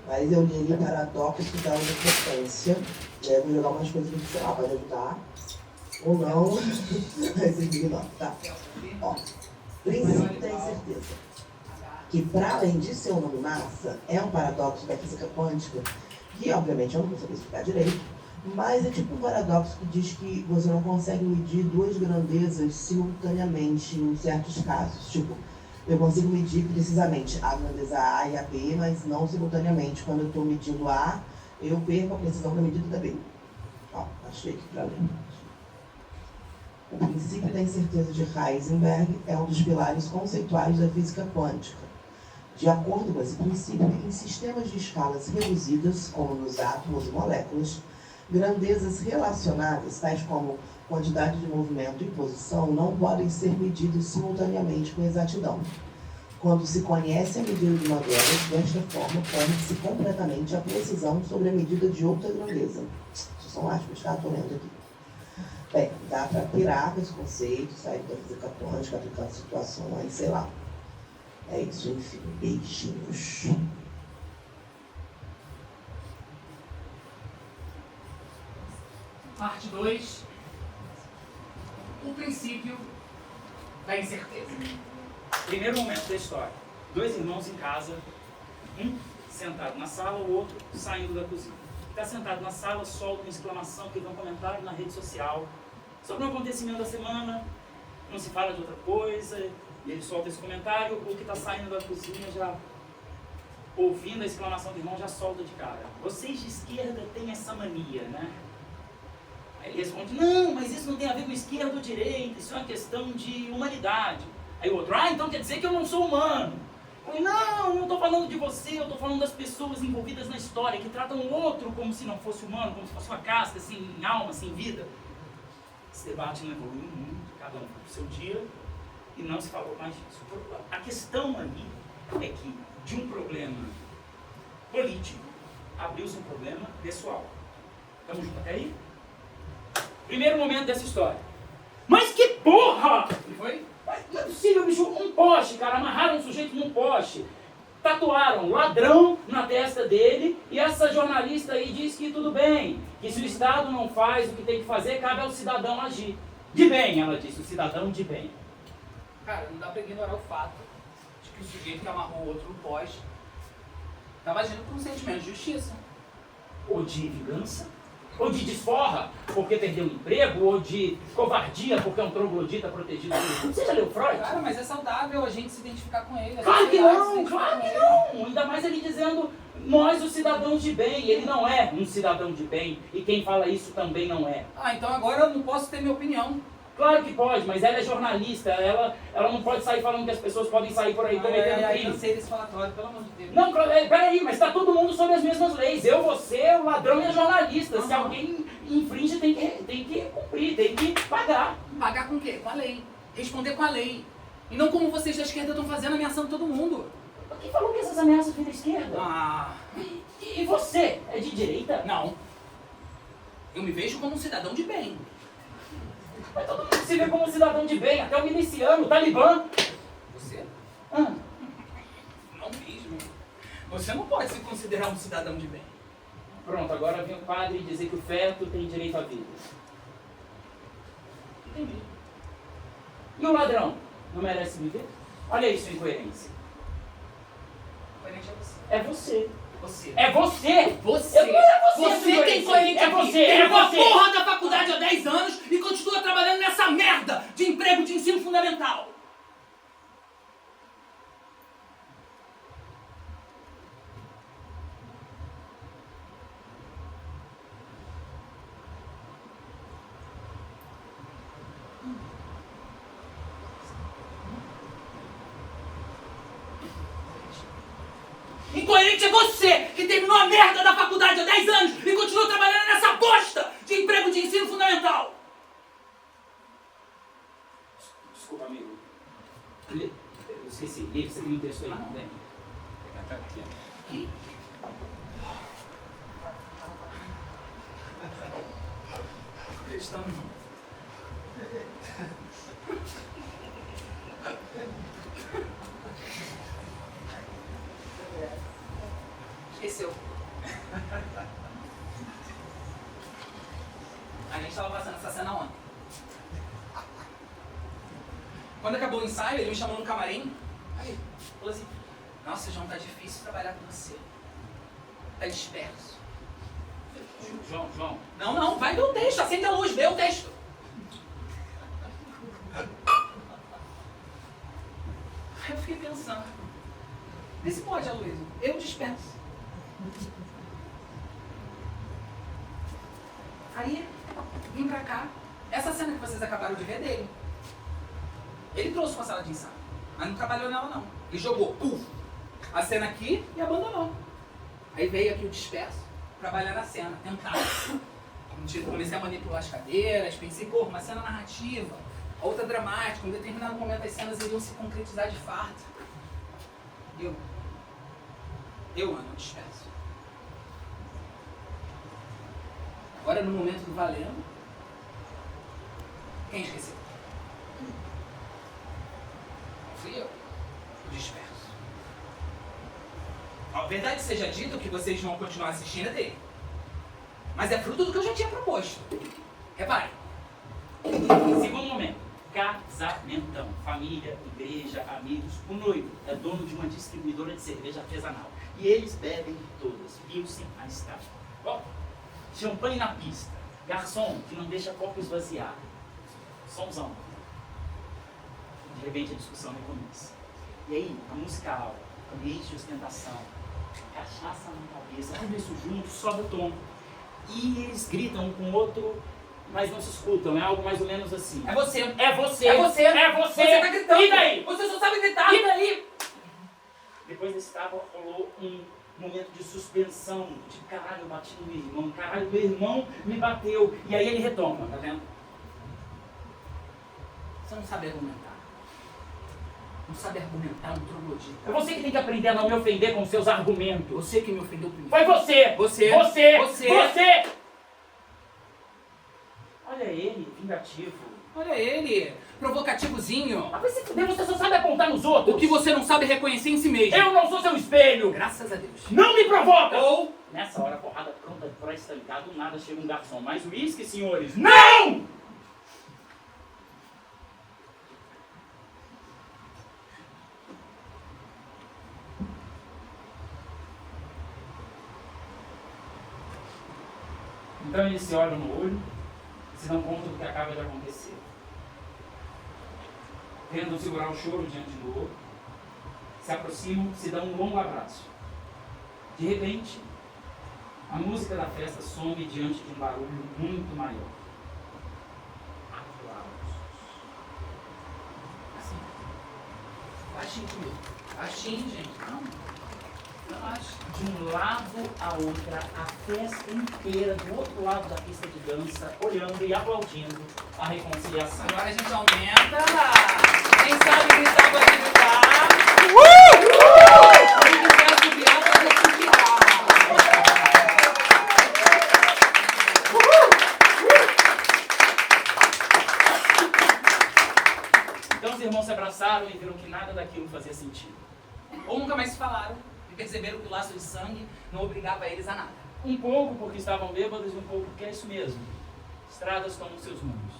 Mas eu li ali o paradoxo da onipotência. Vou jogar umas coisas no final, pode ajudar. Ou não. Vai ser não, tá? Ó, princípio da incerteza. Que para além de ser um nome massa, é um paradoxo da física quântica, que obviamente eu não vou saber explicar direito, mas é tipo um paradoxo que diz que você não consegue medir 2 grandezas simultaneamente em certos casos. Tipo, eu consigo medir precisamente a grandeza A e a B, mas não simultaneamente. Quando eu estou medindo A, eu perco a precisão da medida da B. Ó, achei aqui para ler. O princípio da incerteza de Heisenberg é um dos pilares conceituais da física quântica. De acordo com esse princípio, em sistemas de escalas reduzidas, como nos átomos e moléculas, grandezas relacionadas, tais como Quantidade de movimento e posição não podem ser medidos simultaneamente com exatidão. Quando se conhece a medida de uma delas, desta forma, perde-se completamente a precisão sobre a medida de outra grandeza. Isso são aspas, tá? Estou lendo aqui. Bem, dá para pirar com esse conceito, sair da física quântica, aplicando situações, sei lá. É isso, enfim. Beijinhos. Parte 2. O princípio da incerteza. Primeiro momento da história. 2 irmãos em casa, um sentado na sala, o outro saindo da cozinha. Está sentado na sala, solta uma exclamação que vem um comentário na rede social sobre um acontecimento da semana, não se fala de outra coisa, e ele solta esse comentário, o que está saindo da cozinha já, ouvindo a exclamação do irmão, já solta de cara. Vocês de esquerda têm essa mania, né? Aí ele responde, não, mas isso não tem a ver com esquerda ou direita, isso é uma questão de humanidade. Aí o outro, então quer dizer que eu não sou humano. Eu, não estou falando de você, eu estou falando das pessoas envolvidas na história, que tratam o outro como se não fosse humano, como se fosse uma casca, sem alma, sem vida. Esse debate não evoluiu muito, cada um foi pro seu dia, e não se falou mais disso. A questão ali é que, de um problema político, abriu-se um problema pessoal. Estamos juntos até aí? Primeiro momento dessa história. Mas que porra! E foi? Mas não é possível, bicho, um poste, cara, amarraram um sujeito num poste, tatuaram ladrão na testa dele, e essa jornalista aí diz que tudo bem, que se o Estado não faz o que tem que fazer, cabe ao cidadão agir. De bem, ela disse, o cidadão de bem. Cara, não dá pra ignorar o fato de que o sujeito que amarrou o outro no poste estava agindo por um sentimento de justiça. Ou de vingança, ou de desforra, porque perdeu o emprego, ou de covardia, porque é um troglodita protegido. Você já leu Freud? Cara, mas é saudável a gente se identificar com ele. Claro que não, claro que não. Ainda mais ele dizendo, nós os cidadãos de bem. Ele não é um cidadão de bem, e quem fala isso também não é. Então agora eu não posso ter minha opinião. Claro que pode, mas ela é jornalista, ela não pode sair falando que as pessoas podem sair por aí cometendo Eu crimes. cansei desse falatório, pelo amor de Deus. Não, peraí, mas está todo mundo sob as mesmas leis. Eu, você, o ladrão e a jornalista. Se alguém infringe, tem que cumprir, tem que pagar. Pagar com o quê? Com a lei. Responder com a lei. E não como vocês da esquerda estão fazendo, ameaçando todo mundo. Quem falou que essas ameaças vêm da esquerda? E você? É de direita? Não. Eu me vejo como um cidadão de bem. Mas todo mundo se vê como um cidadão de bem, até o miliciano, o talibã. Você? Ah, Não mesmo. Você não pode se considerar um cidadão de bem. pronto, agora vem o padre dizer que o feto tem direito à vida. Entendi. E o ladrão? Não merece viver? Olha isso, incoerência. Coerente é você. É você. Você. É você! Você. Eu não é você, Você que é incoerente É aqui. você, é Terminou a você. porra da faculdade há 10 anos e continua trabalhando nessa merda de emprego de ensino fundamental. Incoerente é você, que terminou a merda da faculdade há 10 anos e continua trabalhando nessa bosta de emprego de ensino fundamental. Desculpa, amigo. Eu esqueci. Você tem um texto aí? Não tem? Aqui. Acreditando não. Esqueceu. A gente estava passando essa cena ontem. Quando acabou o ensaio, ele me chamou no camarim. Aí, falou assim, nossa, João, tá difícil trabalhar com você. Tá disperso. João. Não, vai ver o texto, acende a luz, vê o texto. Aí eu fiquei pensando, vê se pode, Aloysio, eu disperso. Aí, vim pra cá, essa cena que vocês acabaram de ver dele. Ele trouxe pra sala de ensaio, mas não trabalhou nela não. Ele jogou, puf, a cena aqui e abandonou. Aí veio aqui o disperso, trabalhar na cena, tentar. Comecei a manipular as cadeiras, pensei, pô, uma cena narrativa, a outra dramática, em determinado momento as cenas iriam se concretizar de fato. Eu ando disperso. Agora no momento do valendo, quem esqueceu? Fui eu, disperso. A verdade seja dita, o que vocês vão continuar assistindo é dele. Mas é fruto do que eu já tinha proposto. Repare. Segundo momento, casamentão. Família, igreja, amigos. O noivo é dono de uma distribuidora de cerveja artesanal. E eles bebem de todas. Pilsen a estar. Ó, champanhe na pista. Garçom que não deixa copo esvaziar. Somzão. De repente a discussão recomeça. E aí, a música alta, ambiente de ostentação, cachaça na cabeça, tudo isso junto, sobe o tom. E eles gritam um com o outro, mas não se escutam. É algo mais ou menos assim. É você. É você. É você. É você. Você tá gritando. E daí? Você só sabe gritar. E daí? Depois desse tava, rolou um momento de suspensão. De caralho, eu bati no meu irmão. Caralho, meu irmão me bateu. E aí ele retoma, tá vendo? Você não sabe argumentar. Não sabe argumentar, um troglodita. É você que tem que aprender a não me ofender com seus argumentos. Você que me ofendeu primeiro. Foi você! Você! Você! Você! Você! Olha ele, vingativo. Olha ele, provocativozinho. Mas vai se fuder, você só sabe apontar nos outros. O que você não sabe reconhecer em si mesmo. Eu não sou seu espelho! Graças a Deus. Não me provoca! Ou... Nessa hora, a porrada pronta pra estancar, do nada chega um garçom. Mais uísque, senhores? Não! Então eles se olham no olho, se dão conta do que acaba de acontecer. Tentam segurar o choro diante do outro, se aproximam, se dão um longo abraço. De repente, a música da festa some diante de um barulho muito maior. Aplausos. Assim. Baixinho comigo. Baixinho, gente. Calma. Relaxa. De um lado a outra, a festa inteira, do outro lado da pista de dança, olhando e aplaudindo a reconciliação. Agora a gente aumenta. Quem sabe gritar pode gritar. Quem quiser assobiar pode assobiar. Então os irmãos se abraçaram e viram que nada daquilo fazia sentido. Ou nunca mais se falaram e perceberam que o laço de sangue não obrigava eles a nada. Um pouco porque estavam bêbados e um pouco porque é isso mesmo. Estradas tomam seus rumos.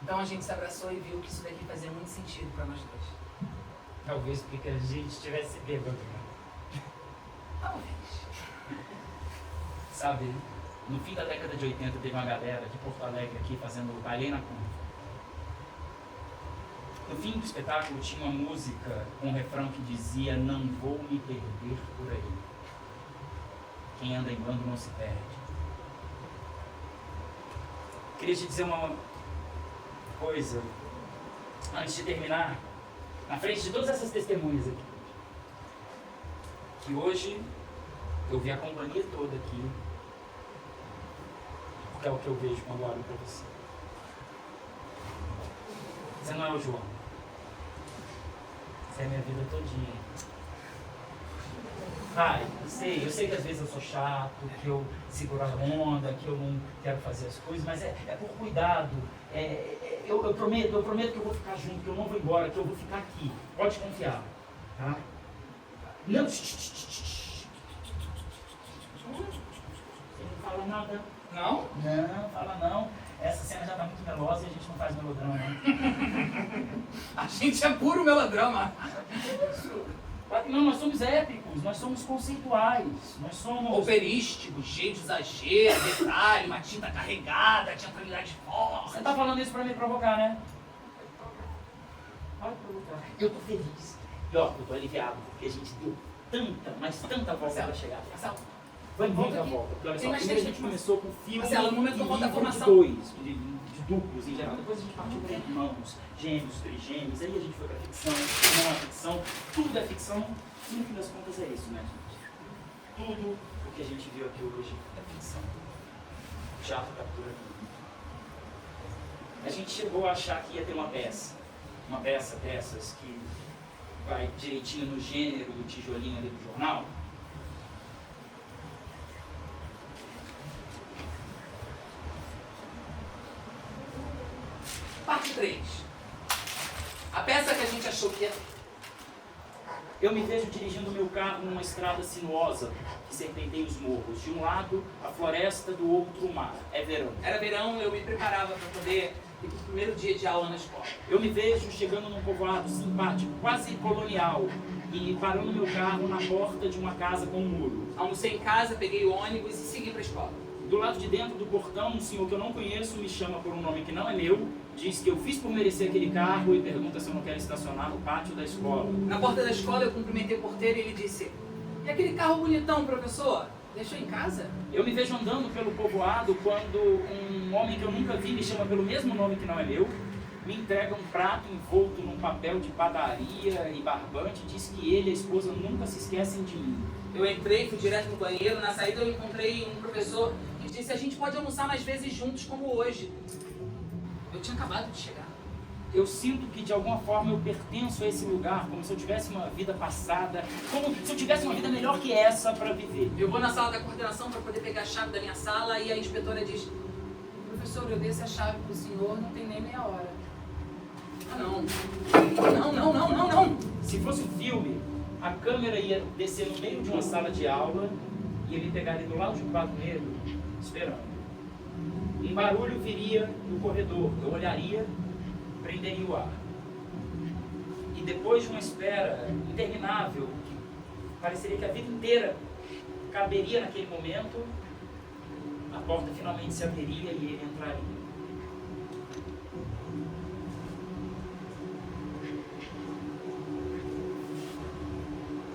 Então a gente se abraçou e viu que isso daqui fazia muito sentido para nós dois. Talvez porque a gente estivesse bêbado. Talvez. Sabe, no fim da década de 80 teve uma galera de Porto Alegre aqui fazendo baile na conta. No fim do espetáculo tinha uma música com um refrão que dizia: não vou me perder por aí. Quem anda em bando não se perde. Queria te dizer uma coisa antes de terminar, na frente de todas essas testemunhas aqui, que hoje eu vi a companhia toda aqui, porque é o que eu vejo quando olho para você. Você não é o João. Você é a minha vida todinha. Vai, eu sei que às vezes eu sou chato, que eu seguro a onda, que eu não quero fazer as coisas, mas é por cuidado. Eu prometo que eu vou ficar junto, que eu não vou embora, que eu vou ficar aqui. Pode confiar, tá? Não, você não fala nada. Não? Não, fala não. Essa cena já está muito melosa e a gente não faz melodrama, né? A gente é puro melodrama. Não, nós somos épicos, nós somos conceituais, nós somos... Operísticos, cheio de exagero, detalhe, uma tinta carregada, teatralidade forte. Você tá falando isso pra me provocar, né? Pode provocar. Eu tô feliz. E ó, eu tô aliviado, porque a gente deu tanta, mas tanta volta pra chegar. Marcelo, Vamos volta dar aqui. volta. Porque olha Tem só, mais primeiro a três gente começou com filme Marcelo, no momento que eu conto a livro de formação. dois, de duplos em geral. Depois a gente partiu para irmãos, gêmeos, trigêmeos. Aí a gente foi pra ficção, não é ficção. Tudo é ficção. E no fim das contas é isso, né, gente? Tudo o que a gente viu aqui hoje é ficção. Teatro Captura. A gente chegou a achar que ia ter uma peça dessas que vai direitinho no gênero do tijolinho ali do jornal. Parte 3. A peça que a gente achou que ia... Eu me vejo dirigindo meu carro numa estrada sinuosa que serpenteia os morros. De um lado, a floresta, do outro, o mar. É verão. Era verão, eu me preparava para poder ir pro primeiro dia de aula na escola. Eu me vejo chegando num povoado simpático, quase colonial, e parando meu carro na porta de uma casa com um muro. Almocei em casa, peguei o ônibus e segui para a escola. Do lado de dentro do portão, um senhor que eu não conheço me chama por um nome que não é meu, diz que eu fiz por merecer aquele carro e pergunta se eu não quero estacionar no pátio da escola. Na porta da escola eu cumprimentei o porteiro e ele disse: "E aquele carro bonitão, professor? Deixou em casa?" Eu me vejo andando pelo povoado quando um homem que eu nunca vi me chama pelo mesmo nome que não é meu, me entrega um prato envolto num papel de padaria e barbante e diz que ele e a esposa nunca se esquecem de mim. Eu entrei, fui direto no banheiro. Na saída eu encontrei um professor que disse: "A gente pode almoçar mais vezes juntos como hoje." Eu tinha acabado de chegar. Eu sinto que de alguma forma eu pertenço a esse lugar, como se eu tivesse uma vida passada, como se eu tivesse uma vida melhor que essa para viver. Eu vou na sala da coordenação para poder pegar a chave da minha sala e a inspetora diz: "Professor, eu dei essa chave pro senhor, não tem nem meia hora." Ah, não. Não. Se fosse um filme, a câmera ia descer no meio de uma sala de aula e ele pegaria do lado de um quadro negro, esperando. Um barulho viria do corredor, eu olharia, prenderia o ar. E depois de uma espera interminável, que pareceria que a vida inteira caberia naquele momento, a porta finalmente se abriria e ele entraria.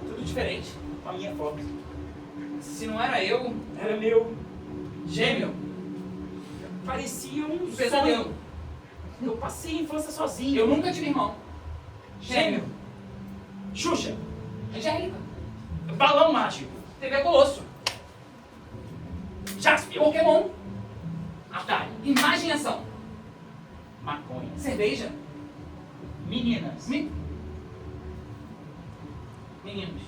Tudo diferente. Com a minha foto. Se não era eu, Era meu. gêmeo. Parecia um Pesadelo. sonho. Eu passei a infância sozinho. Eu nunca tive irmão. Gêmeo. Xuxa. Angélica. Balão mágico. TV Colosso. Jaspion. Pokémon. Atari. Imagem e ação. Maconha. Cerveja. Meninas. Meninos.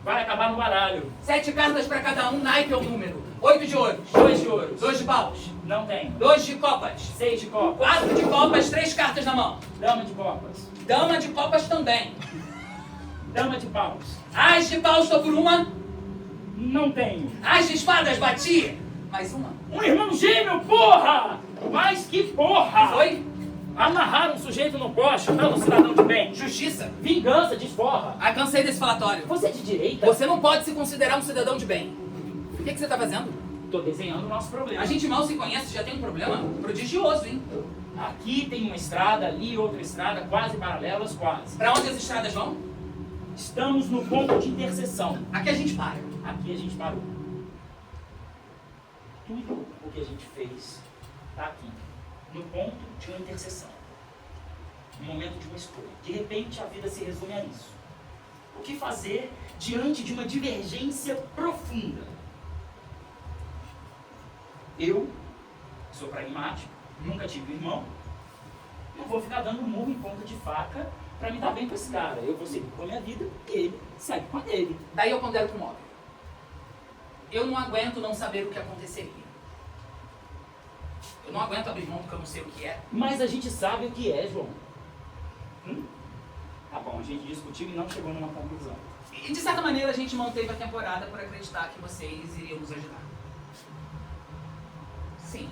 Vai acabar no baralho. 7 cartas para cada um, naipe é o número. 8 de ouros. 2 de ouros. 2 de paus. Não tenho. 2 de copas. 6 de copas. 4 de copas, 3 cartas na mão. Dama de copas. Dama de copas também. Dama de paus. As de paus, estou por uma. Não tenho. As de espadas, bati. Mais uma. Um irmão gêmeo, porra! Mas que porra! Foi? Amarraram um sujeito no poste, um cidadão de bem. Justiça. Vingança, desforra. Ah, cansei desse falatório. Você é de direita? Você não pode se considerar um cidadão de bem. O que você está fazendo? Tô desenhando o nosso problema. A gente mal se conhece, já tem um problema prodigioso, hein? Aqui tem uma estrada, ali outra estrada, quase paralelas, quase. Para onde as estradas vão? Estamos no ponto de interseção. Aqui a gente para. Aqui a gente parou. Tudo o que a gente fez está aqui, no ponto de uma interseção. No momento de uma escolha. De repente a vida se resume a isso. O que fazer diante de uma divergência profunda? Eu sou pragmático, nunca tive irmão, não vou ficar dando murro em ponta de faca para me dar bem com esse cara. Eu vou seguir com a minha vida e ele segue com a dele. Daí eu pondero com o óbvio. Eu não aguento não saber o que aconteceria. Eu não aguento abrir mão do que eu não sei o que é. Mas a gente sabe o que é, João. Tá bom, a gente discutiu e não chegou numa conclusão. E de certa maneira a gente manteve a temporada por acreditar que vocês iriam nos ajudar. Sim.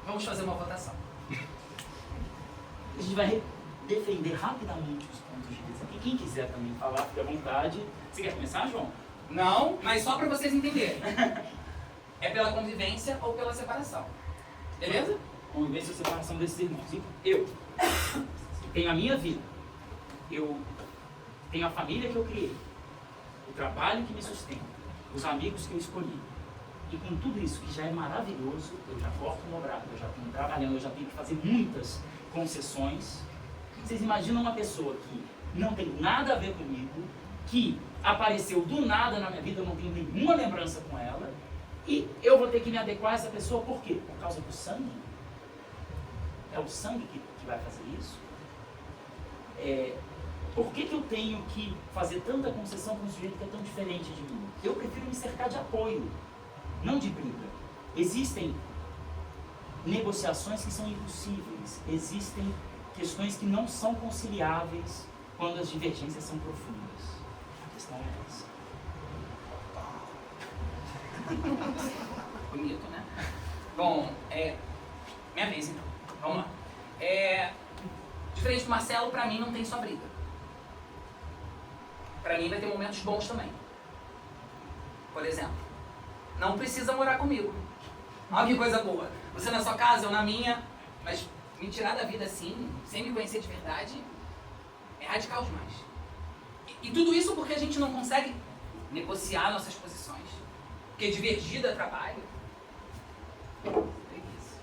Vamos fazer uma votação. A gente vai defender rapidamente os pontos de vista. E quem quiser também falar, fique à vontade. Você quer começar, João? Não, mas só para vocês entenderem. É pela convivência ou pela separação. Beleza? Convivência e separação desses irmãos. Eu tenho a minha vida. Eu tenho a família que eu criei. O trabalho que me sustenta. Os amigos que eu escolhi. E com tudo isso, que já é maravilhoso, eu já corto o meu braço, eu já estou trabalhando, eu já tenho que fazer muitas concessões. Vocês imaginam uma pessoa que não tem nada a ver comigo, que apareceu do nada na minha vida, eu não tenho nenhuma lembrança com ela, E eu vou ter que me adequar a essa pessoa, por quê? Por causa do sangue? É o sangue que vai fazer isso? Por que eu tenho que fazer tanta concessão com um sujeito que é tão diferente de mim? Eu prefiro me cercar de apoio, não de briga. Existem negociações que são impossíveis, existem questões que não são conciliáveis quando as divergências são profundas. A questão é essa. Bonito, né? Bom, minha vez então. Vamos lá. Diferente do Marcelo, pra mim não tem só briga. Pra mim vai ter momentos bons também. Por exemplo, não precisa morar comigo. Olha que coisa boa. Você na sua casa, eu na minha, mas me tirar da vida assim, sem me conhecer de verdade, é radical demais. E tudo isso porque a gente não consegue negociar nossas posições. Porque divergir dá trabalho. Preguiça.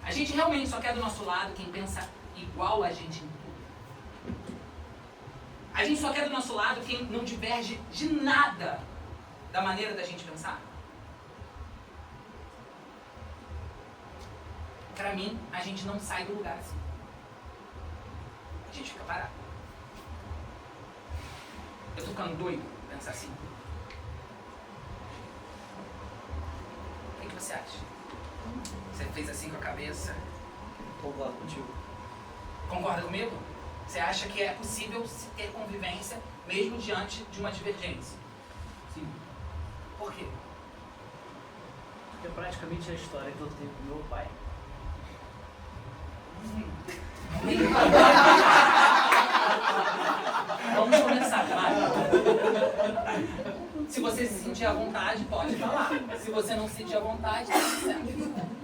A gente realmente só quer do nosso lado quem pensa igual a gente em tudo. A gente só quer do nosso lado quem não diverge de nada da maneira da gente pensar. Pra mim, a gente não sai do lugar assim. A gente fica parado. Eu tô ficando doido pensar assim. O que você acha? Você fez assim com a cabeça? Concordo contigo. Concorda comigo? Você acha que é possível se ter convivência mesmo diante de uma divergência? Sim. Por quê? Porque é praticamente a história que eu tenho com meu pai. Vamos começar, vai. Se você se sentir à vontade, pode falar. Se você não se sentir à vontade, tá tudo certo.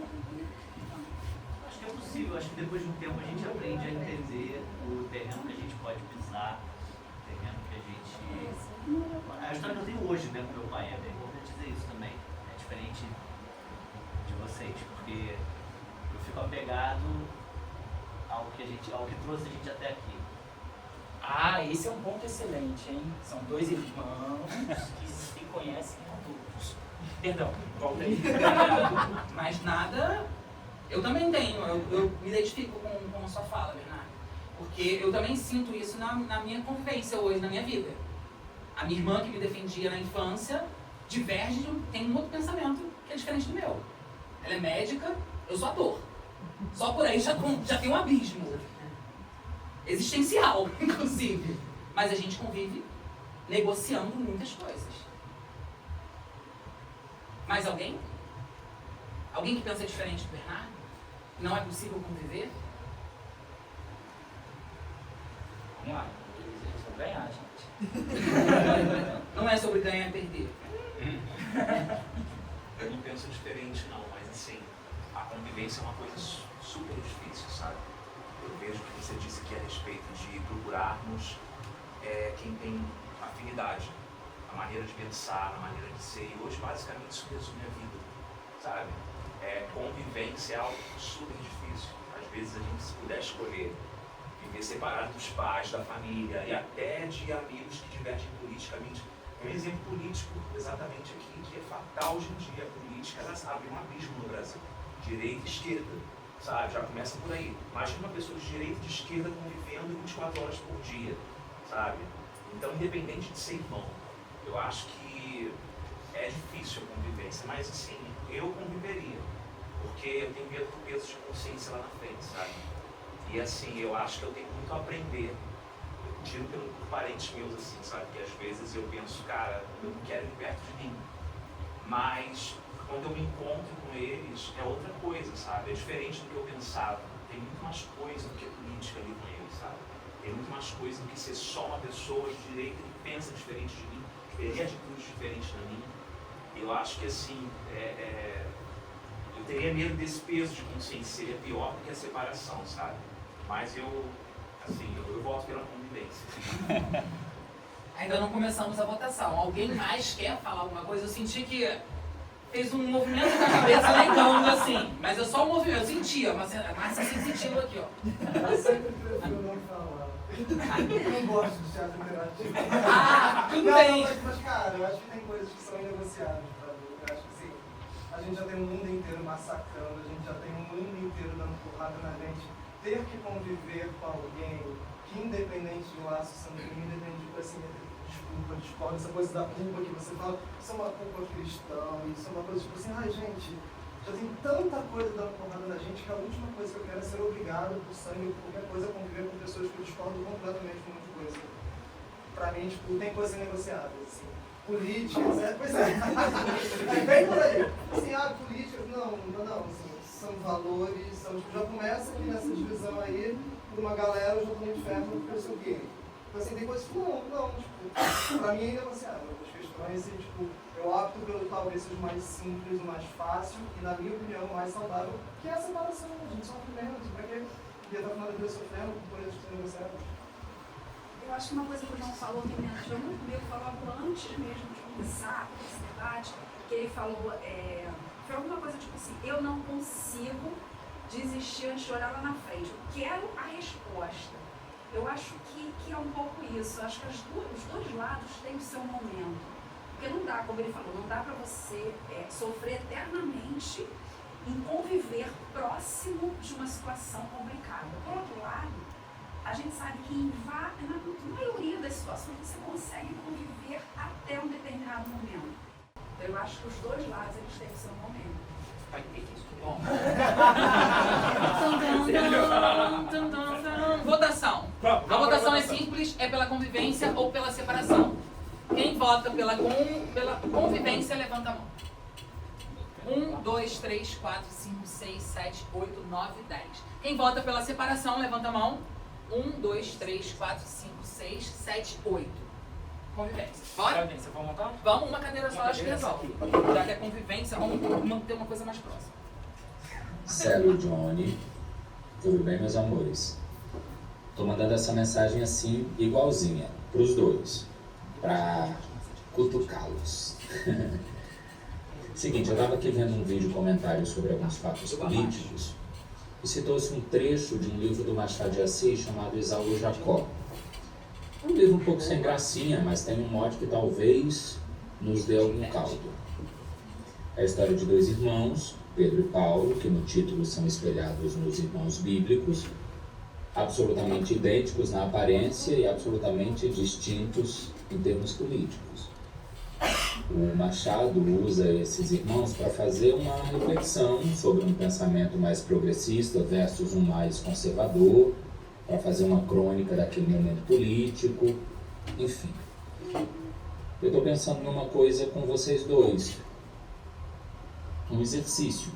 Acho que é possível, acho que depois de um tempo a gente aprende a entender o terreno que a gente pode pisar, o terreno que a gente... A história que eu tenho hoje, né, com meu pai, é bem importante dizer isso também. É diferente de vocês, porque eu fico apegado ao que trouxe a gente até aqui. Ah, esse é um ponto excelente, hein? São dois irmãos que se conhecem adultos. Perdão, volta aí. Mas nada... Eu também tenho, eu me identifico com a sua fala, Bernardo. Porque eu também sinto isso na minha convivência hoje, na minha vida. A minha irmã que me defendia na infância diverge, tem um outro pensamento que é diferente do meu. Ela é médica, eu sou ator. Só por aí já tem um abismo. Existencial, inclusive. Mas a gente convive negociando muitas coisas. Mais alguém? Alguém que pensa diferente do Bernardo? Não é possível conviver? Vamos lá, eu vou ganhar, gente. Não é sobre ganhar e perder. Eu não penso diferente não, mas assim, a convivência é uma coisa super difícil, sabe? Eu vejo que você disse que é a respeito de procurarmos quem tem afinidade, a maneira de pensar, a maneira de ser, e hoje basicamente isso resume a vida, sabe? Convivência é algo super difícil. Às vezes a gente, se puder escolher viver separado dos pais, da família e até de amigos que divergem politicamente. Um exemplo político exatamente aqui que é fatal hoje em dia. A política, ela abre um abismo no Brasil. Direita e esquerda, sabe? Já começa por aí. Imagina uma pessoa de direita e de esquerda convivendo 24 horas por dia, sabe? Então, independente de ser irmão, eu acho que é difícil a convivência, mas assim, eu conviveria. Porque eu tenho medo do peso de consciência lá na frente, sabe? E assim, eu acho que eu tenho muito a aprender. Eu tiro por parentes meus, assim, sabe? Que às vezes eu penso, cara, eu não quero ir perto de mim. Mas quando eu me encontro com eles, é outra coisa, sabe? É diferente do que eu pensava. Tem muito mais coisa do que política ali com eles, sabe? Tem muito mais coisa do que ser só uma pessoa de direita que pensa diferente de mim, que teria atitudes diferentes da minha. Eu acho que assim, eu teria medo desse peso de consciência, seria pior do que a separação, sabe? Mas eu voto pela convivência. Ainda não começamos a votação. Alguém mais quer falar alguma coisa? Eu senti que fez um movimento com a cabeça negando assim. Mas é só um movimento, eu sentia, mas você sentiu aqui, ó. Eu sempre prefiro não falar. Eu não gosto de teatro interativo. Ah, tudo Não, bem. mas, cara, eu acho que tem coisas que são inegociáveis pra mim. Eu acho que assim, a gente já tem um mundo inteiro massacrando, a gente já tem um mundo inteiro dando porrada na gente. Ter que conviver com alguém que, independente do laço sanguíneo, independente de assim, desculpa, discorda, essa coisa da culpa que você fala, isso é uma culpa cristã, isso é uma coisa tipo assim, ai gente, já tem tanta coisa dando porrada na gente que a última coisa que eu quero é ser obrigado por sangue ou qualquer coisa a conviver com pessoas que eu discordo completamente com muita coisa. Pra mim, tipo, tem coisas negociáveis, assim. Políticas, pois é. É bem por aí. Assim, políticas, não, assim, são valores, são, tipo, já começa aqui nessa divisão aí, por uma galera, eu já tô no inferno porque eu sou gay. Então, assim, tem coisas que não, tipo, pra mim é negociável. As questões, e, tipo, eu opto pelo talvez seja o mais simples, o mais fácil, e, na minha opinião, o mais saudável, que é a separação, a gente sofre menos. Pra quê? Porque tá falando da vida sofrendo por coisas que são negociáveis. Eu acho que uma coisa que o João falou que me ajudou muito comigo, falou antes mesmo de começar esse debate, que ele falou, foi alguma coisa tipo assim, eu não consigo desistir antes de olhar lá na frente, eu quero a resposta. Eu acho que é um pouco isso, eu acho que os dois lados têm o seu momento. Porque não dá, como ele falou, não dá para você sofrer eternamente em conviver próximo de uma situação complicada. Por outro lado, a gente sabe que na maioria das situações você consegue conviver até um determinado momento. Então, eu acho que os dois lados eles têm o seu momento. Bom. Votação. A votação é simples, é pela convivência ou pela separação. Quem vota pela convivência, levanta a mão. 1, 2, 3, 4, 5, 6, 7, 8, 9, 10. Quem vota pela separação, levanta a mão. 1, 2, 3, 4, 5, 6, 7, 8. Convivência. Bora? Convivência, vamos montar? Vamos, uma cadeira só, acho que resolve. Já que é convivência, vamos manter uma coisa mais próxima. Celo Johnny, tudo bem, meus amores? Tô mandando essa mensagem assim, igualzinha, pros dois, pra cutucá-los. Seguinte, eu tava aqui vendo um vídeo comentário sobre alguns fatos políticos e citou-se um trecho de um livro do Machado de Assis chamado Esaú e Jacó. Um livro um pouco sem gracinha, mas tem um mote que talvez nos dê algum caldo. É a história de dois irmãos, Pedro e Paulo, que no título são espelhados nos irmãos bíblicos, absolutamente idênticos na aparência e absolutamente distintos em termos políticos. O Machado usa esses irmãos para fazer uma reflexão sobre um pensamento mais progressista versus um mais conservador, para fazer uma crônica daquele momento político, enfim. Eu estou pensando numa coisa com vocês dois, um exercício.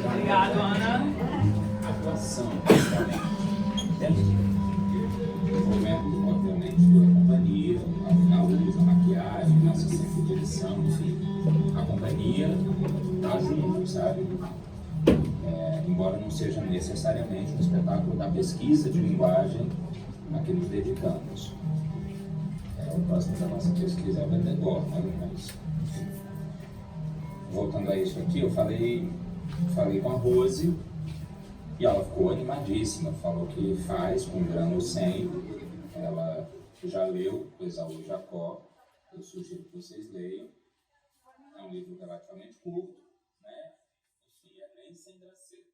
Obrigado, Ana. Atuação, basicamente. Envolvendo, obviamente, toda a companhia, a luz, a maquiagem, nossa sempre direção, enfim. A companhia tá junto, sabe? Embora não seja necessariamente um espetáculo da pesquisa de linguagem a que nos dedicamos. O próximo da nossa pesquisa é o vendedor, né? Mas, enfim. Voltando a isso aqui, eu falei com a Rose e ela ficou animadíssima, falou que faz com grana ou sem. Ela já leu Esaú e Jacó, eu sugiro que vocês leiam. É um livro relativamente curto, né? Enfim, é bem sem graceiro.